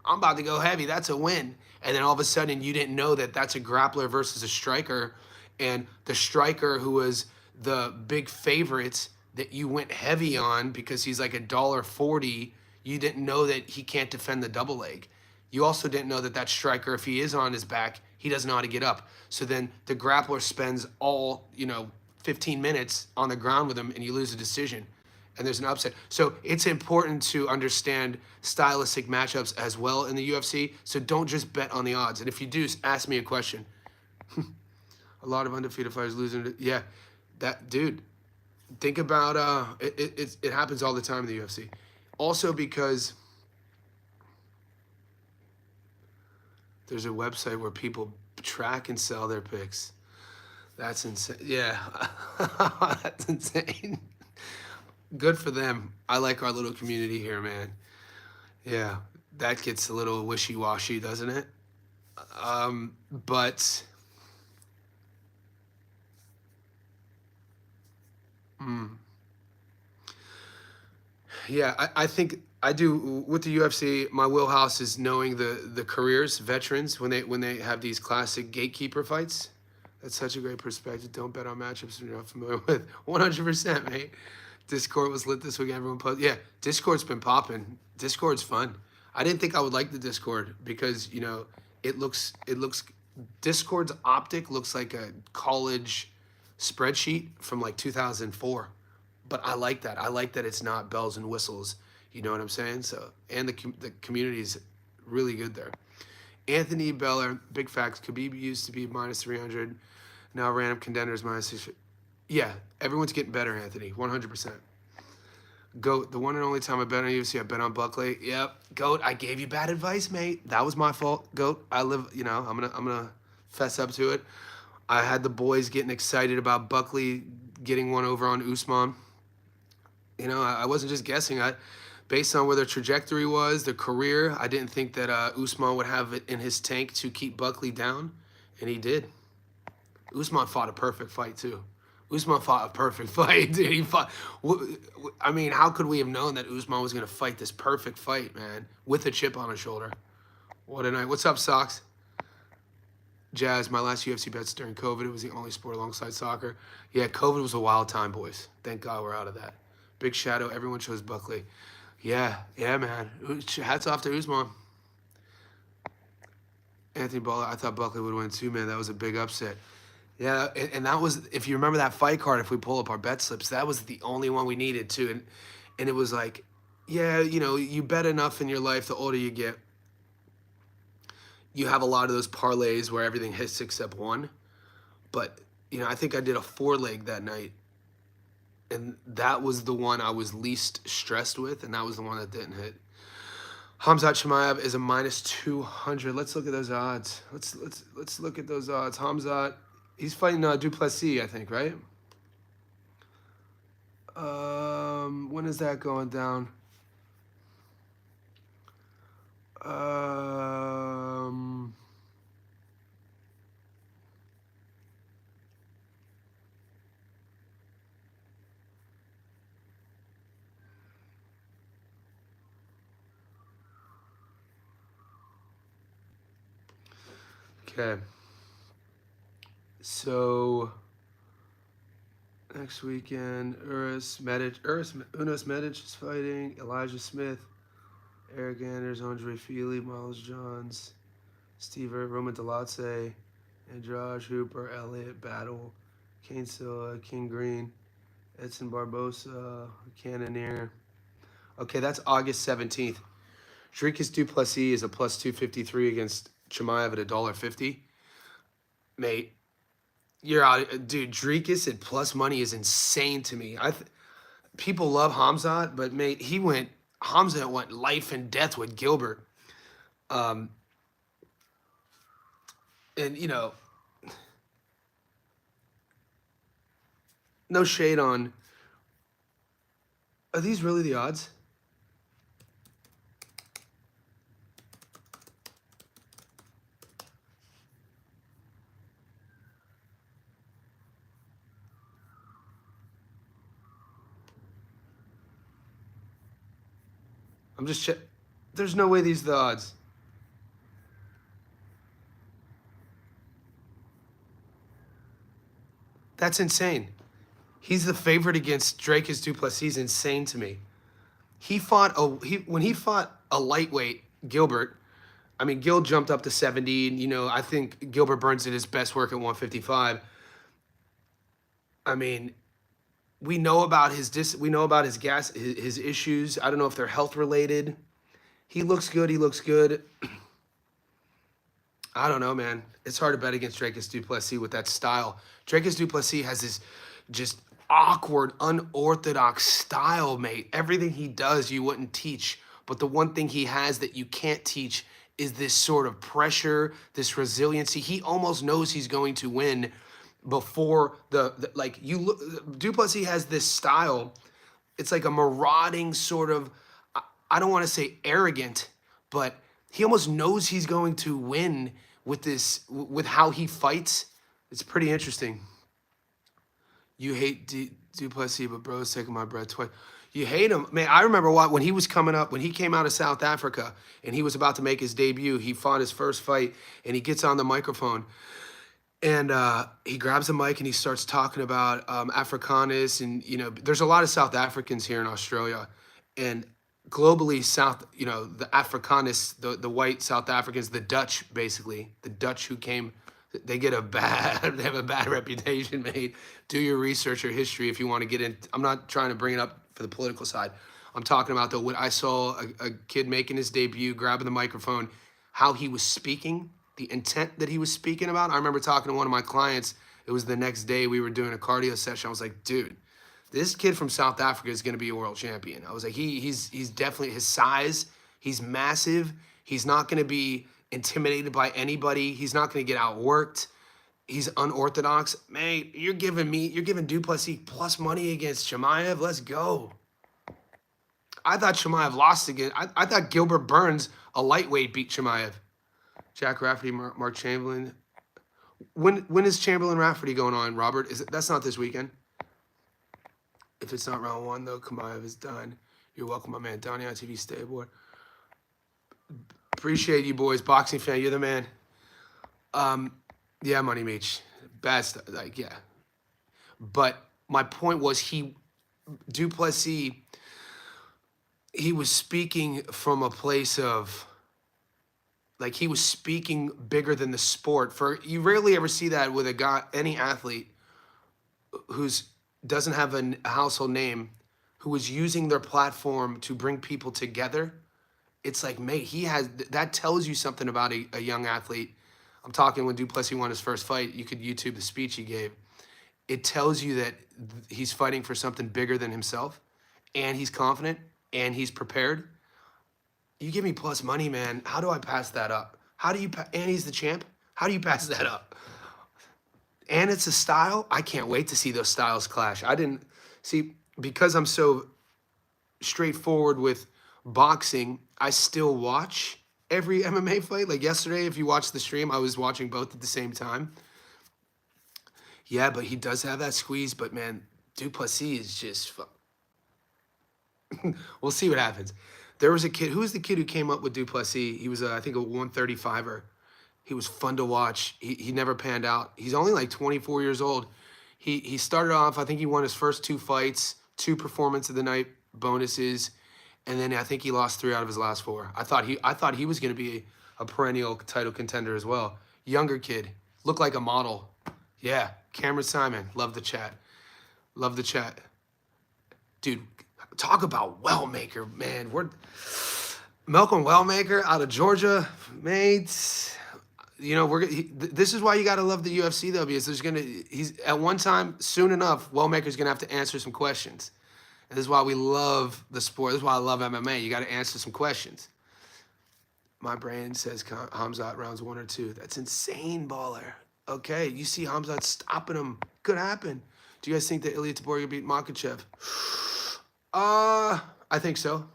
I'm about to go heavy, that's a win. And then all of a sudden you didn't know that that's a grappler versus a striker, and the striker who was the big favorite that you went heavy on because he's like $1.40, you didn't know that he can't defend the double leg. You also didn't know that that striker, if he is on his back, he doesn't know how to get up. So then the grappler spends all, 15 minutes on the ground with him and you lose a decision and there's an upset. So it's important to understand stylistic matchups as well in the UFC. So don't just bet on the odds. And if you do, ask me a question. A lot of undefeated fighters losing. Yeah, that dude. Think about it happens all the time in the UFC. Also because there's a website where people track and sell their picks. That's insane. Yeah, that's insane. Good for them. I like our little community here, man. Yeah, that gets a little wishy-washy, doesn't it? But yeah, I think I do with the UFC. My wheelhouse is knowing the careers, veterans when they have these classic gatekeeper fights. That's such a great perspective. Don't bet on matchups you're not familiar with. 100%, mate. Discord was lit this week. Everyone posted. Yeah, Discord's been popping. Discord's fun. I didn't think I would like the Discord because it looks Discord's optic looks like a college spreadsheet from like 2004. But I like that. I like that it's not bells and whistles. You know what I'm saying? So, and the community's really good there. Anthony Beller, big facts. Khabib used to be minus 300. Now random contenders minus 6. Yeah, everyone's getting better, Anthony. 100%. Goat, the one and only time I bet on UFC, I bet on Buckley. Yep, Goat, I gave you bad advice, mate. That was my fault, Goat. I'm gonna fess up to it. I had the boys getting excited about Buckley getting one over on Usman. I wasn't just guessing. Based on where their trajectory was, their career, I didn't think that Usman would have it in his tank to keep Buckley down, and he did. Usman fought a perfect fight, too. Usman fought a perfect fight, dude. He fought. I mean, how could we have known that Usman was going to fight this perfect fight, man, with a chip on his shoulder? What a night. What's up, Socks? Jazz, my last UFC bets during COVID. It was the only sport alongside soccer. Yeah, COVID was a wild time, boys. Thank God we're out of that. Big Shadow, everyone chose Buckley. Yeah, man. Hats off to Usman. Anthony Baller, I thought Buckley would win too, man. That was a big upset. Yeah, and that was, if you remember that fight card, if we pull up our bet slips, that was the only one we needed too. And it was like, yeah, you bet enough in your life, the older you get, you have a lot of those parlays where everything hits except one. But, I think I did a 4-leg that night. and that was the one I was least stressed with, and that was the one that didn't hit. Hamzat Chimaev is a -200. Let's look at those odds. Let's look at those odds. Hamzat, he's fighting Duplessis, I think, right? When is that going down? Um, okay. So next weekend, Unos Medic is fighting. Elijah Smith, Eric Anders, Andre Feely, Miles Johns, Steve Roman Delatse, Andrade Hooper, Elliott Battle, Kane Silva, King Green, Edson Barbosa, Cannoneer. Okay, that's August 17th. Dricus Duplessis is a +253 against Chimaev at $1.50. Mate, you're out. Dude, Dricus at plus money is insane to me. People love Hamzat, but mate, Hamzat went life and death with Gilbert. Um, and, no shade on. Are these really the odds? I'm just check. There's no way these are the odds. That's insane. He's the favorite against Dracus Duplessis. Insane to me. When he fought a lightweight Gilbert. I mean, Gil jumped up to 70. And, I think Gilbert Burns did his best work at 155. I mean, we know about his his issues. I don't know if they're health related. He looks good. He looks good. I don't know, man. It's hard to bet against Dracus Duplessis with that style. Dracus Duplessis has this just awkward, unorthodox style, mate. Everything he does, you wouldn't teach. But the one thing he has that you can't teach is this sort of pressure, this resiliency. He almost knows he's going to win before Duplessis has this style. It's like a marauding sort of, I don't want to say arrogant, but he almost knows he's going to win with how he fights. It's pretty interesting. You hate Duplessis, but bro's taking my breath twice. You hate him, man. I remember when he was coming up, when he came out of South Africa and he was about to make his debut. He fought his first fight and he gets on the microphone and he grabs the mic and he starts talking about Afrikaners, and there's a lot of South Africans here in Australia, and globally the Afrikaners, the white South Africans, the Dutch, basically the Dutch who came. They have a bad reputation, mate. Do your research or history if you want to get in. I'm not trying to bring it up for the political side. I'm talking about what I saw a kid making his debut, grabbing the microphone, how he was speaking, the intent that he was speaking about. I remember talking to one of my clients. It was the next day we were doing a cardio session. I was like, dude, this kid from South Africa is going to be a world champion. I was like, he's definitely his size. He's massive. He's not going to be intimidated by anybody. He's not going to get outworked. He's unorthodox. Mate, you're giving Duplessis plus money against Chimaev. Let's go. I thought Chimaev lost again. I thought Gilbert Burns, a lightweight, beat Chimaev. Jack Rafferty, Mark Chamberlain. When is Chamberlain Rafferty going on, Robert? That's not this weekend? If it's not round one, though, Chimaev is done. You're welcome, my man. Donnie on TV, stay aboard. Appreciate you, boys. Boxing fan, you're the man. Yeah, Money Meech. Best, yeah. But my point was Duplessis, he was speaking from a place of, he was speaking bigger than the sport. You rarely ever see that with any athlete who's doesn't have a household name, who is using their platform to bring people together. It's like, mate, that tells you something about a young athlete. I'm talking when Duplessis won his first fight. You could YouTube the speech he gave. it tells you that he's fighting for something bigger than himself, and he's confident, and he's prepared. You give me plus money, man. How do I pass that up? How do you, and he's the champ? How do you pass that up? And it's a style. I can't wait to see those styles clash. I didn't see, because I'm so straightforward with boxing, I still watch every MMA fight. Like yesterday, if you watched the stream, I was watching both at the same time. Yeah, but he does have that squeeze. But man, Duplessis is just. We'll see what happens. There was a kid. Who was the kid who came up with Duplessis? He was, I think, a 135er. He was fun to watch. He never panned out. He's only like 24 years old. He started off. I think he won his first 2 fights, 2 performance of the night bonuses, and then I think he lost 3 out of his last 4. I thought he was going to be a perennial title contender as well. Younger kid, looked like a model. Yeah, Cameron Simon, love the chat, love the chat, dude. Talk about Wellmaker, man. We're Malcolm Wellmaker out of Georgia, mates. You know, this is why you got to love the UFC though, because he's at one time soon enough, Wellmaker's gonna have to answer some questions. And this is why we love the sport. This is why I love MMA. You got to answer some questions. My brain says Hamzat rounds 1 or 2. That's insane, baller. Okay, you see Hamzat stopping him. Could happen. Do you guys think that Ilia Topuria beat Makhachev? I think so.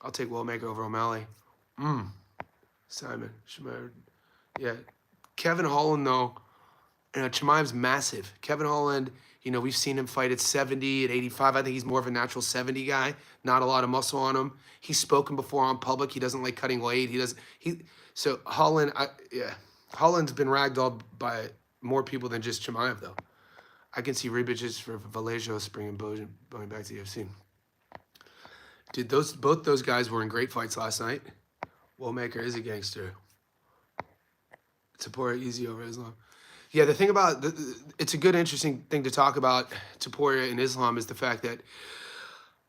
I'll take Wellmaker over O'Malley. Simon, Chimaev. Yeah. Kevin Holland, though, Chimaev's massive. Kevin Holland, you know, we've seen him fight at 70, at 85. I think he's more of a natural 70 guy. Not a lot of muscle on him. He's spoken before on public. He doesn't like cutting weight. So Holland, Holland's been ragdolled by more people than just Chimaev, though. I can see Ribic for Vallejo bringing going back to the UFC. Dude, both those guys were in great fights last night. Wellmaker is a gangster. Topuria easy over Islam. Yeah, the thing about it's a good, interesting thing to talk about Topuria and Islam is the fact that,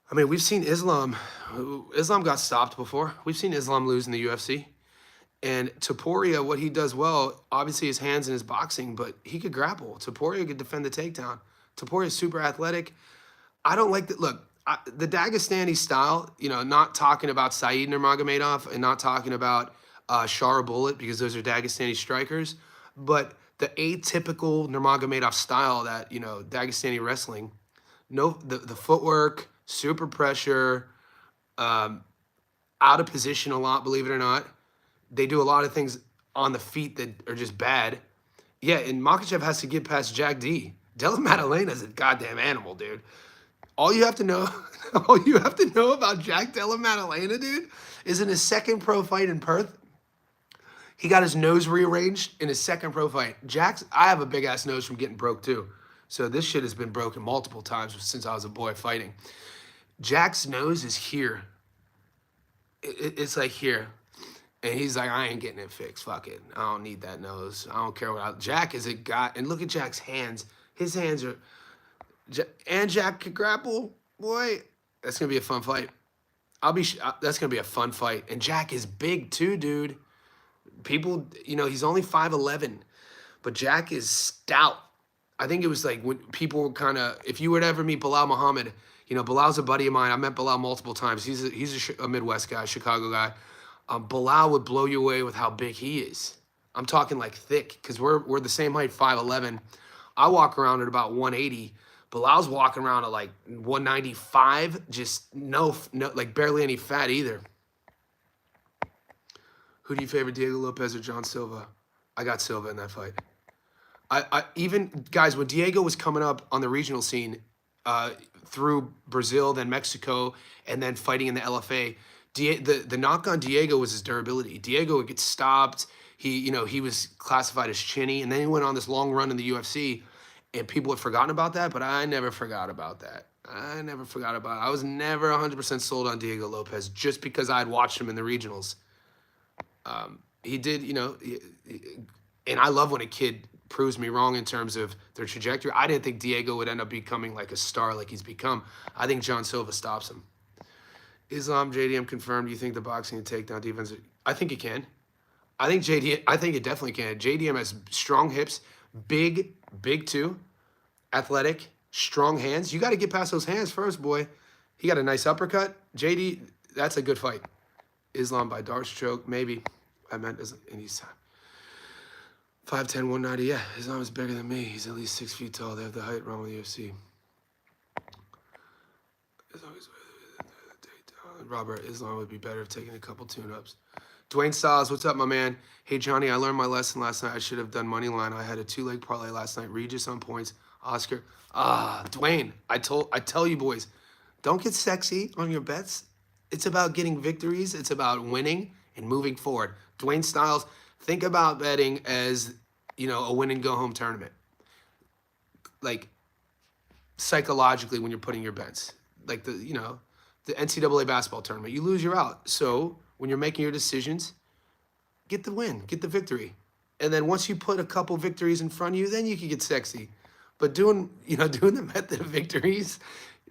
I mean, we've seen Islam got stopped before. We've seen Islam lose in the UFC. And Topuria, what he does well, obviously his hands and his boxing, but he could grapple. Topuria could defend the takedown. Topuria is super athletic. I don't like that. Look, the Dagestani style, you know, not talking about Saeed Nurmagomedov and not talking about Shara Bullet, because those are Dagestani strikers, but the atypical Nurmagomedov style that, you know, Dagestani wrestling, the footwork, super pressure, out of position a lot, believe it or not. They do a lot of things on the feet that are just bad. Yeah, and Makhachev has to get past Jack D. Della Maddalena's a goddamn animal, dude. All you have to know about Jack Della Maddalena, dude, is in his second pro fight in Perth, he got his nose rearranged in his second pro fight. I have a big ass nose from getting broke too. So this shit has been broken multiple times since I was a boy fighting. Jack's nose is here. It's like here. And he's like, I ain't getting it fixed. Fuck it. I don't need that nose. I don't care what Jack is a guy. And look at Jack's hands. His hands are, and Jack could grapple. Boy, that's going to be a fun fight. That's going to be a fun fight. And Jack is big too, dude. People, you know, he's only 5'11", but Jack is stout. I think it was like when people were kind of, if you would ever meet Bilal Muhammad, you know, Bilal's a buddy of mine. I met Bilal multiple times. He's a Midwest guy, Chicago guy. Bilal would blow you away with how big he is. I'm talking like thick, because we're the same height, 5'11". I walk around at about 180. Bilal's walking around at like 195, just no, like barely any fat either. Who do you favor, Diego Lopez or John Silva? I got Silva in that fight. I even, guys, when Diego was coming up on the regional scene through Brazil, then Mexico, and then fighting in the LFA, the knock on Diego was his durability. Diego would get stopped. He was classified as chinny, and then he went on this long run in the UFC, and people had forgotten about that, but I never forgot about that. I was never 100% sold on Diego Lopez just because I had watched him in the regionals. He did, you know, and I love when a kid proves me wrong in terms of their trajectory. I didn't think Diego would end up becoming like a star like he's become. I think John Silva stops him. Islam, JDM confirmed. Do you think the boxing and takedown defense? I think it can. I think it definitely can. JDM has strong hips, big big too, athletic, strong hands. You got to get past those hands first, boy. He got a nice uppercut. JD, that's a good fight. Islam by dark stroke, maybe. I meant, and he's 5'10", 190. Yeah, Islam is bigger than me. He's at least 6 feet tall. They have the height wrong with the UFC. Robert, Islam would be better if taking a couple tune-ups. Dwayne Styles, what's up, my man? Hey, Johnny, I learned my lesson last night. I should have done money line. I had a 2-leg parlay last night. Regis on points. Oscar. Dwayne, I tell you boys, don't get sexy on your bets. It's about getting victories. It's about winning and moving forward. Dwayne Styles, think about betting as, a win and go home tournament. Like, psychologically when you're putting your bets. Like the NCAA basketball tournament. You lose, you're out. So when you're making your decisions, get the win, get the victory. And then once you put a couple victories in front of you, then you can get sexy. But doing the method of victories,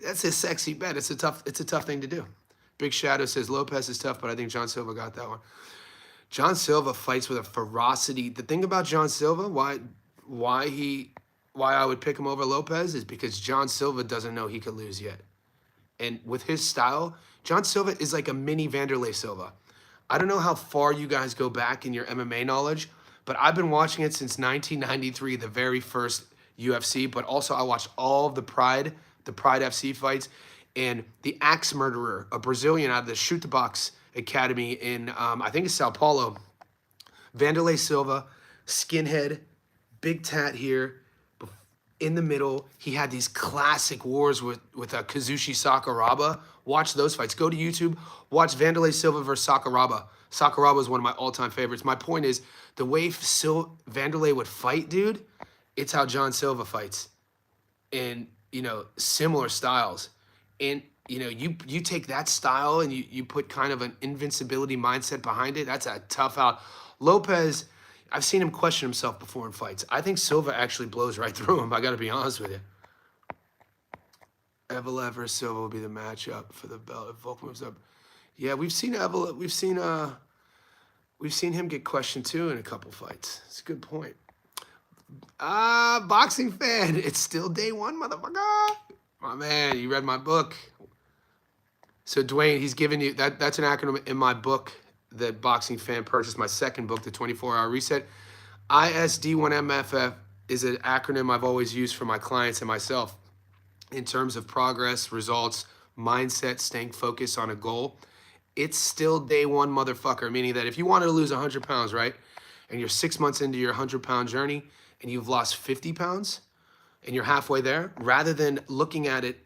that's a sexy bet. It's a tough thing to do. Big Shadow says Lopez is tough, but I think John Silva got that one. John Silva fights with a ferocity. The thing about John Silva, why I would pick him over Lopez is because John Silva doesn't know he could lose yet. And with his style, John Silva is like a mini Vanderlei Silva. I don't know how far you guys go back in your MMA knowledge, but I've been watching it since 1993, the very first UFC, but also I watched all of the Pride FC fights, and the Axe Murderer, a Brazilian out of the Shoot the Box Academy in, I think it's Sao Paulo. Vanderlei Silva, skinhead, big tat here, in the middle. He had these classic wars with Kazushi Sakuraba. Watch those fights. Go to YouTube. Watch Vanderlei Silva versus Sakuraba. Sakuraba is one of my all-time favorites. My point is, the way Vanderlei would fight, dude, it's how John Silva fights. And, similar styles. And, you take that style and you put kind of an invincibility mindset behind it. That's a tough out. Lopez, I've seen him question himself before in fights. I think Silva actually blows right through him. I got to be honest with you. Evelev versus Silva will be the matchup for the belt if Volk moves up. Yeah, we've seen Evelev. We've seen him get questioned too in a couple fights. It's a good point. Boxing fan, it's still day one, motherfucker. My man, you read my book. So Dwayne, he's giving you that's an acronym in my book that Boxing Fan purchased, my second book, The 24-Hour Reset. ISD1MFF is an acronym I've always used for my clients and myself in terms of progress, results, mindset, staying focused on a goal. It's still day one, motherfucker, meaning that if you wanted to lose 100 pounds, right, and you're 6 months into your 100-pound journey and you've lost 50 pounds and you're halfway there, rather than looking at it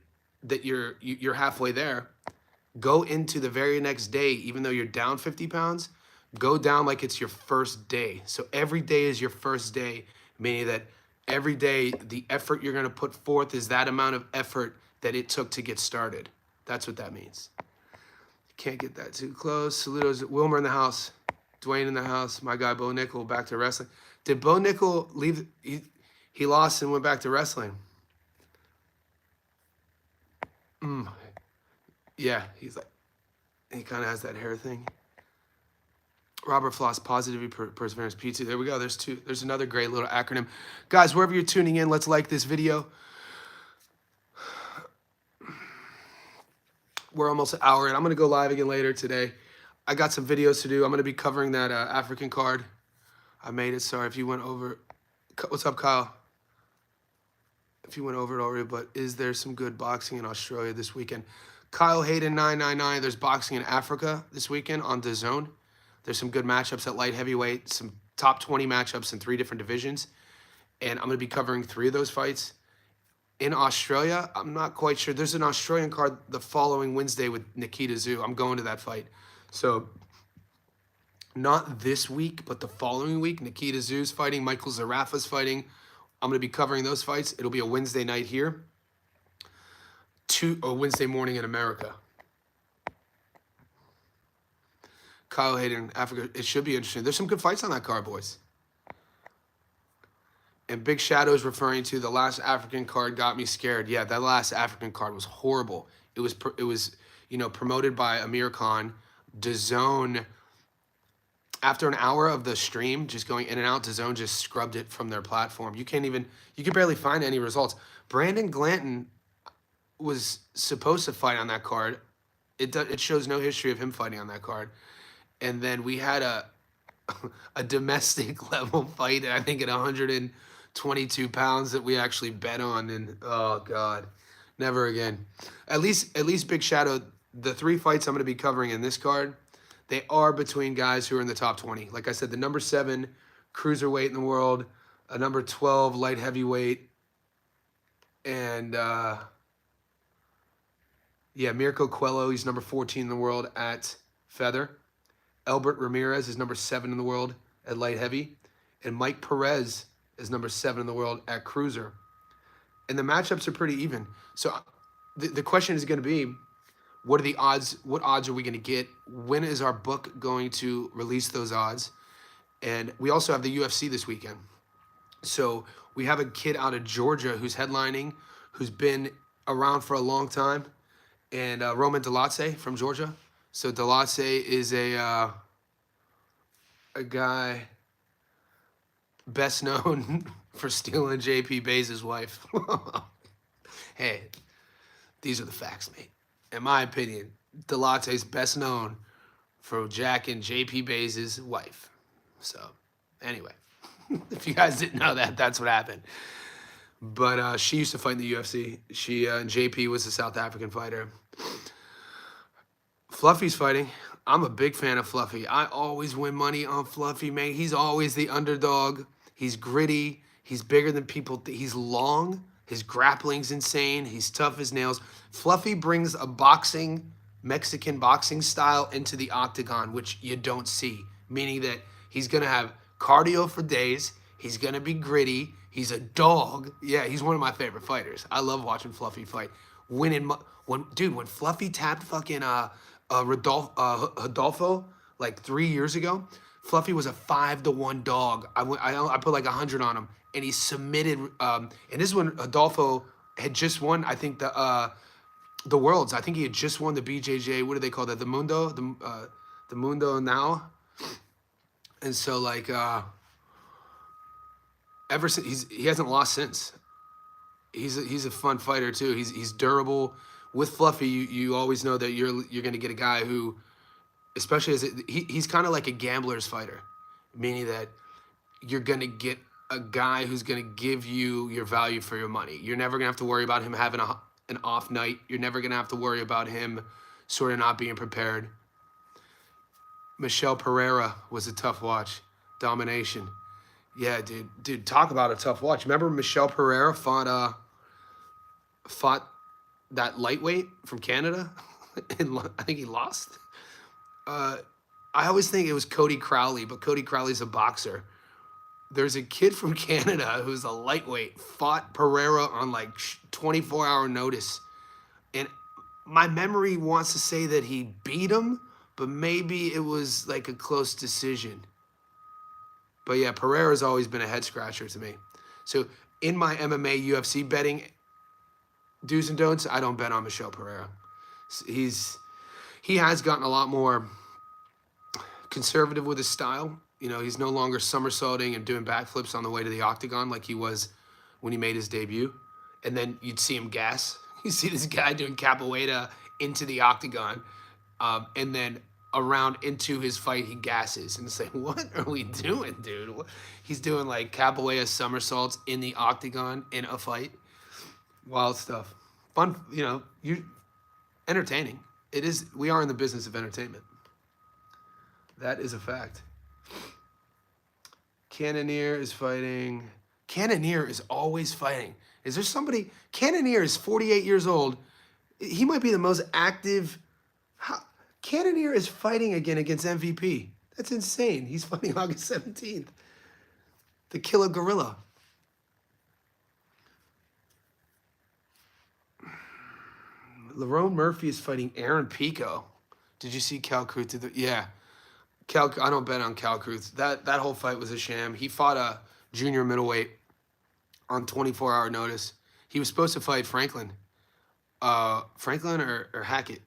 that you're halfway there, go into the very next day, even though you're down 50 pounds, go down like it's your first day. So every day is your first day, meaning that every day the effort you're going to put forth is that amount of effort that it took to get started. That's what that means. Can't get that too close. Saludos. Wilmer in the house. Dwayne in the house. My guy Bo Nickel back to wrestling. Did Bo Nickel leave? He lost and went back to wrestling. Yeah, he kind of has that hair thing. Robert Floss, positivity, perseverance, P2. There we go. There's two. There's another great little acronym. Guys, wherever you're tuning in, let's like this video. We're almost an hour in. I'm going to go live again later today. I got some videos to do. I'm going to be covering that African card. I made it. Sorry if you went over. What's up, Kyle? If you went over it already, but is there some good boxing in Australia this weekend? Kyle Hayden 999. There's boxing in Africa this weekend on DAZN. There's some good matchups at light heavyweight, some top 20 matchups in 3 different divisions. And I'm going to be covering 3 of those fights. In Australia, I'm not quite sure. There's an Australian card the following Wednesday with Nikita Tszyu. I'm going to that fight. So not this week, but the following week, Nikita Tszyu's fighting, Michael Zarafa's fighting. I'm going to be covering those fights. It'll be a Wednesday night here, or Wednesday morning in America. Kyle Hayden, Africa. It should be interesting. There's some good fights on that card, boys. And Big Shadow is referring to the last African card got me scared. Yeah, that last African card was horrible. It was promoted by Amir Khan. DAZN after an hour of the stream just going in and out, DAZN just scrubbed it from their platform. You can barely find any results. Brandon Glanton was supposed to fight on that card. It shows no history of him fighting on that card. And then we had a domestic level fight, I think at 122 pounds that we actually bet on, and oh god, never again. At least Big Shadow, the 3 fights I'm going to be covering in this card, they are between guys who are in the top 20. Like I said, the number 7 cruiserweight in the world, a number 12 light heavyweight, and Mirko Coelho, he's number 14 in the world at feather. Albert Ramirez is number 7 in the world at light heavy. And Mike Perez is number 7 in the world at cruiser. And the matchups are pretty even. So the question is going to be, what are the odds? What odds are we going to get? When is our book going to release those odds? And we also have the UFC this weekend. So we have a kid out of Georgia who's headlining, who's been around for a long time, and Roman Delace from Georgia. So Delace is a guy best known for stealing JP Bays' wife. Hey, these are the facts, mate. In my opinion, Delace is best known for jacking JP Bays' wife. So, anyway, if you guys didn't know that, that's what happened. But she used to fight in the UFC. JP was a South African fighter. Fluffy's fighting. I'm a big fan of Fluffy. I always win money on Fluffy, man. He's always the underdog. He's gritty. He's bigger than people. He's long. His grappling's insane. He's tough as nails. Fluffy brings a Mexican boxing style into the octagon, which you don't see, meaning that he's going to have cardio for days. He's going to be gritty. He's a dog. Yeah, he's one of my favorite fighters. I love watching Fluffy fight. When Fluffy tapped fucking Rodolfo like 3 years ago, Fluffy was a 5-1 dog. I put like 100 on him, and he submitted. And this is when Rodolfo had just won, I think, the Worlds. I think he had just won the BJJ. What do they call that? The Mundo, the Mundo now. And so like ever since he hasn't lost since. He's a fun fighter too. He's durable. With Fluffy, you always know that you're going to get a guy who, especially he's kind of like a gambler's fighter, meaning that you're going to get a guy who's going to give you your value for your money. You're never going to have to worry about him having an off night. You're never going to have to worry about him sort of not being prepared. Michel Pereira was a tough watch. Domination. Yeah, dude, talk about a tough watch. Remember Michel Pereira fought that lightweight from Canada? And I think he lost. I always think it was Cody Crowley, but Cody Crowley's a boxer. There's a kid from Canada who's a lightweight, fought Pereira on like 24-hour notice. And my memory wants to say that he beat him, but maybe it was like a close decision. But yeah, Pereira's always been a head scratcher to me. So in my MMA UFC betting do's and don'ts, I don't bet on Michel Pereira. He has gotten a lot more conservative with his style. You know, he's no longer somersaulting and doing backflips on the way to the octagon like he was when he made his debut. And then you'd see him gas. You see this guy doing capoeira into the octagon. And then around into his fight, he gasses. And it's like, what are we doing, dude? He's doing like capoeira somersaults in the octagon in a fight. Wild stuff. Fun, entertaining. It is. We are in the business of entertainment. That is a fact. Cannonier is fighting. Cannonier is always fighting. Is there somebody? Cannonier is 48 years old. He might be the most active. Cannonier is fighting again against MVP. That's insane. He's fighting August 17th. The Killer Gorilla. Lerone Murphy is fighting Aaron Pico. Did you see Cal Cruz? Yeah. I don't bet on Cal Cruz. That whole fight was a sham. He fought a junior middleweight on 24-hour notice. He was supposed to fight Franklin. Franklin or Hackett.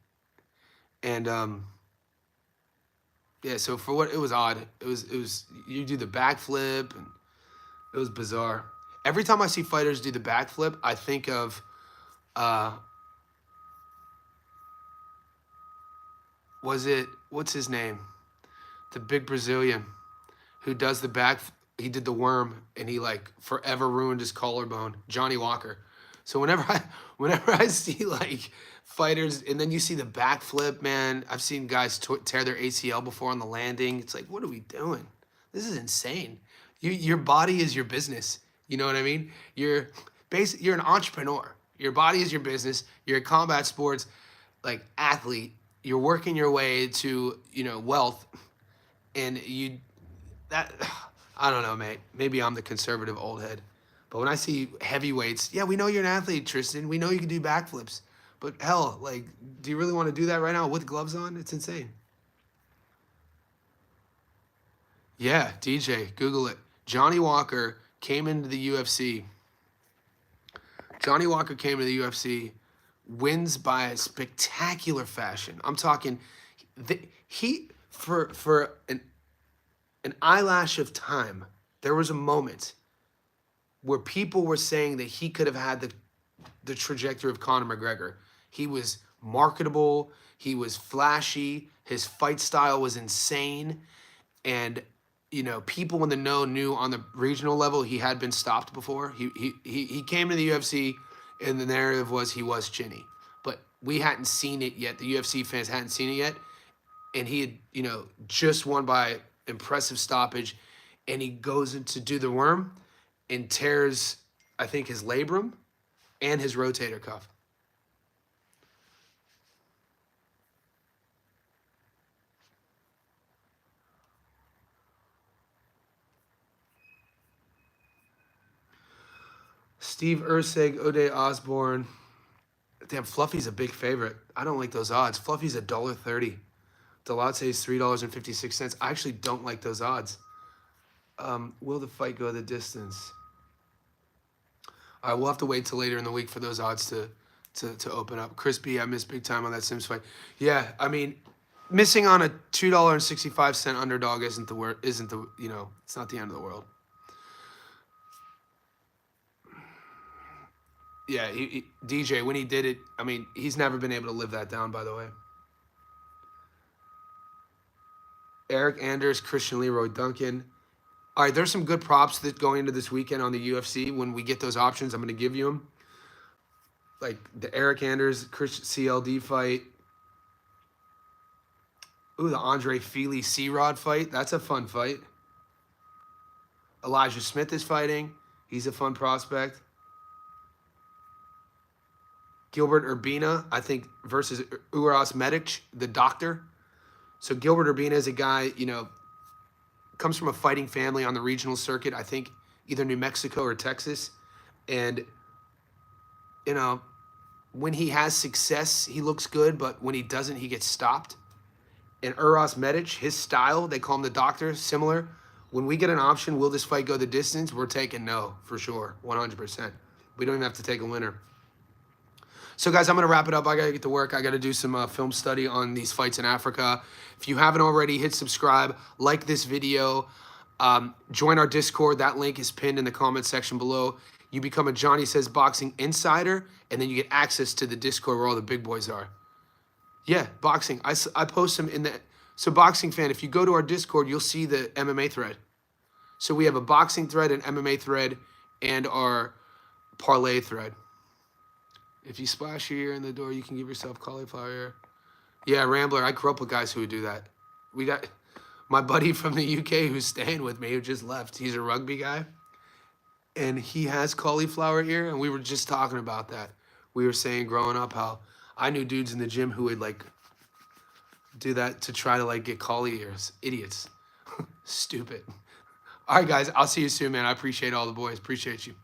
And Yeah, so for what it was odd. It was you do the backflip and it was bizarre. Every time I see fighters do the backflip, I think of uh was it what's his name? The big Brazilian who does the back he did the worm and he like forever ruined his collarbone, Johnny Walker. So whenever I see like fighters and then you see the backflip, man, I've seen guys tear their ACL before on the landing. It's like, what are we doing? This is insane. Your body is your business. You know what I mean? You're an entrepreneur. Your body is your business. You're a combat sports like athlete. You're working your way to, wealth, and that I don't know, mate. Maybe I'm the conservative old head. But when I see heavyweights, yeah, we know you're an athlete, Tristan. We know you can do backflips. But hell, like, do you really want to do that right now with gloves on? It's insane. Yeah, DJ, Google it. Johnny Walker came into the UFC. Johnny Walker came into the UFC, wins by a spectacular fashion. I'm talking, he for an eyelash of time, there was a moment where people were saying that he could have had the trajectory of Conor McGregor. He was marketable, he was flashy, his fight style was insane, and people in the know knew on the regional level he had been stopped before. He came to the UFC, and the narrative was he was chinny, but we hadn't seen it yet. The UFC fans hadn't seen it yet, and he had just won by impressive stoppage, and he goes in to do the worm and tears, I think, his labrum and his rotator cuff. Steve Ursig, Ode Osborne. Damn, Fluffy's a big favorite. I don't like those odds. Fluffy's $1.30. Delatse is $3.56. I actually don't like those odds. Will the fight go the distance? All right, we'll have to wait till later in the week for those odds to open up. Chris B, I missed big time on that Sims fight. Yeah, I mean, missing on a $2.65 underdog isn't the it's not the end of the world. Yeah, DJ, when he did it, I mean, he's never been able to live that down, by the way. Eric Anders, Christian Leroy Duncan. All right, there's some good props that going into this weekend on the UFC. When we get those options, I'm going to give you them. Like the Eric Anders, CLD fight. Ooh, the Andre Feely C-Rod fight. That's a fun fight. Elijah Smith is fighting. He's a fun prospect. Gilbert Urbina, I think, versus Uras Medic, the doctor. So Gilbert Urbina is a guy, comes from a fighting family on the regional circuit, I think either New Mexico or Texas. And, when he has success, he looks good, but when he doesn't, he gets stopped. And Uras Medic, his style, they call him the doctor, similar. When we get an option, will this fight go the distance? We're taking no, for sure, 100%. We don't even have to take a winner. So, guys, I'm going to wrap it up. I got to get to work. I got to do some film study on these fights in Africa. If you haven't already, hit subscribe, like this video, join our Discord. That link is pinned in the comment section below. You become a Johnny Says Boxing insider, and then you get access to the Discord where all the big boys are. Yeah, boxing. I post them in the... So, boxing fan, if you go to our Discord, you'll see the MMA thread. So, we have a boxing thread, an MMA thread, and our parlay thread. If you splash your ear in the door, you can give yourself cauliflower ear. Yeah, Rambler, I grew up with guys who would do that. We got my buddy from the UK who's staying with me, who just left. He's a rugby guy, and he has cauliflower ear, and we were just talking about that. We were saying growing up how I knew dudes in the gym who would, do that to try to, get cauli ears. Idiots. Stupid. All right, guys, I'll see you soon, man. I appreciate all the boys. Appreciate you.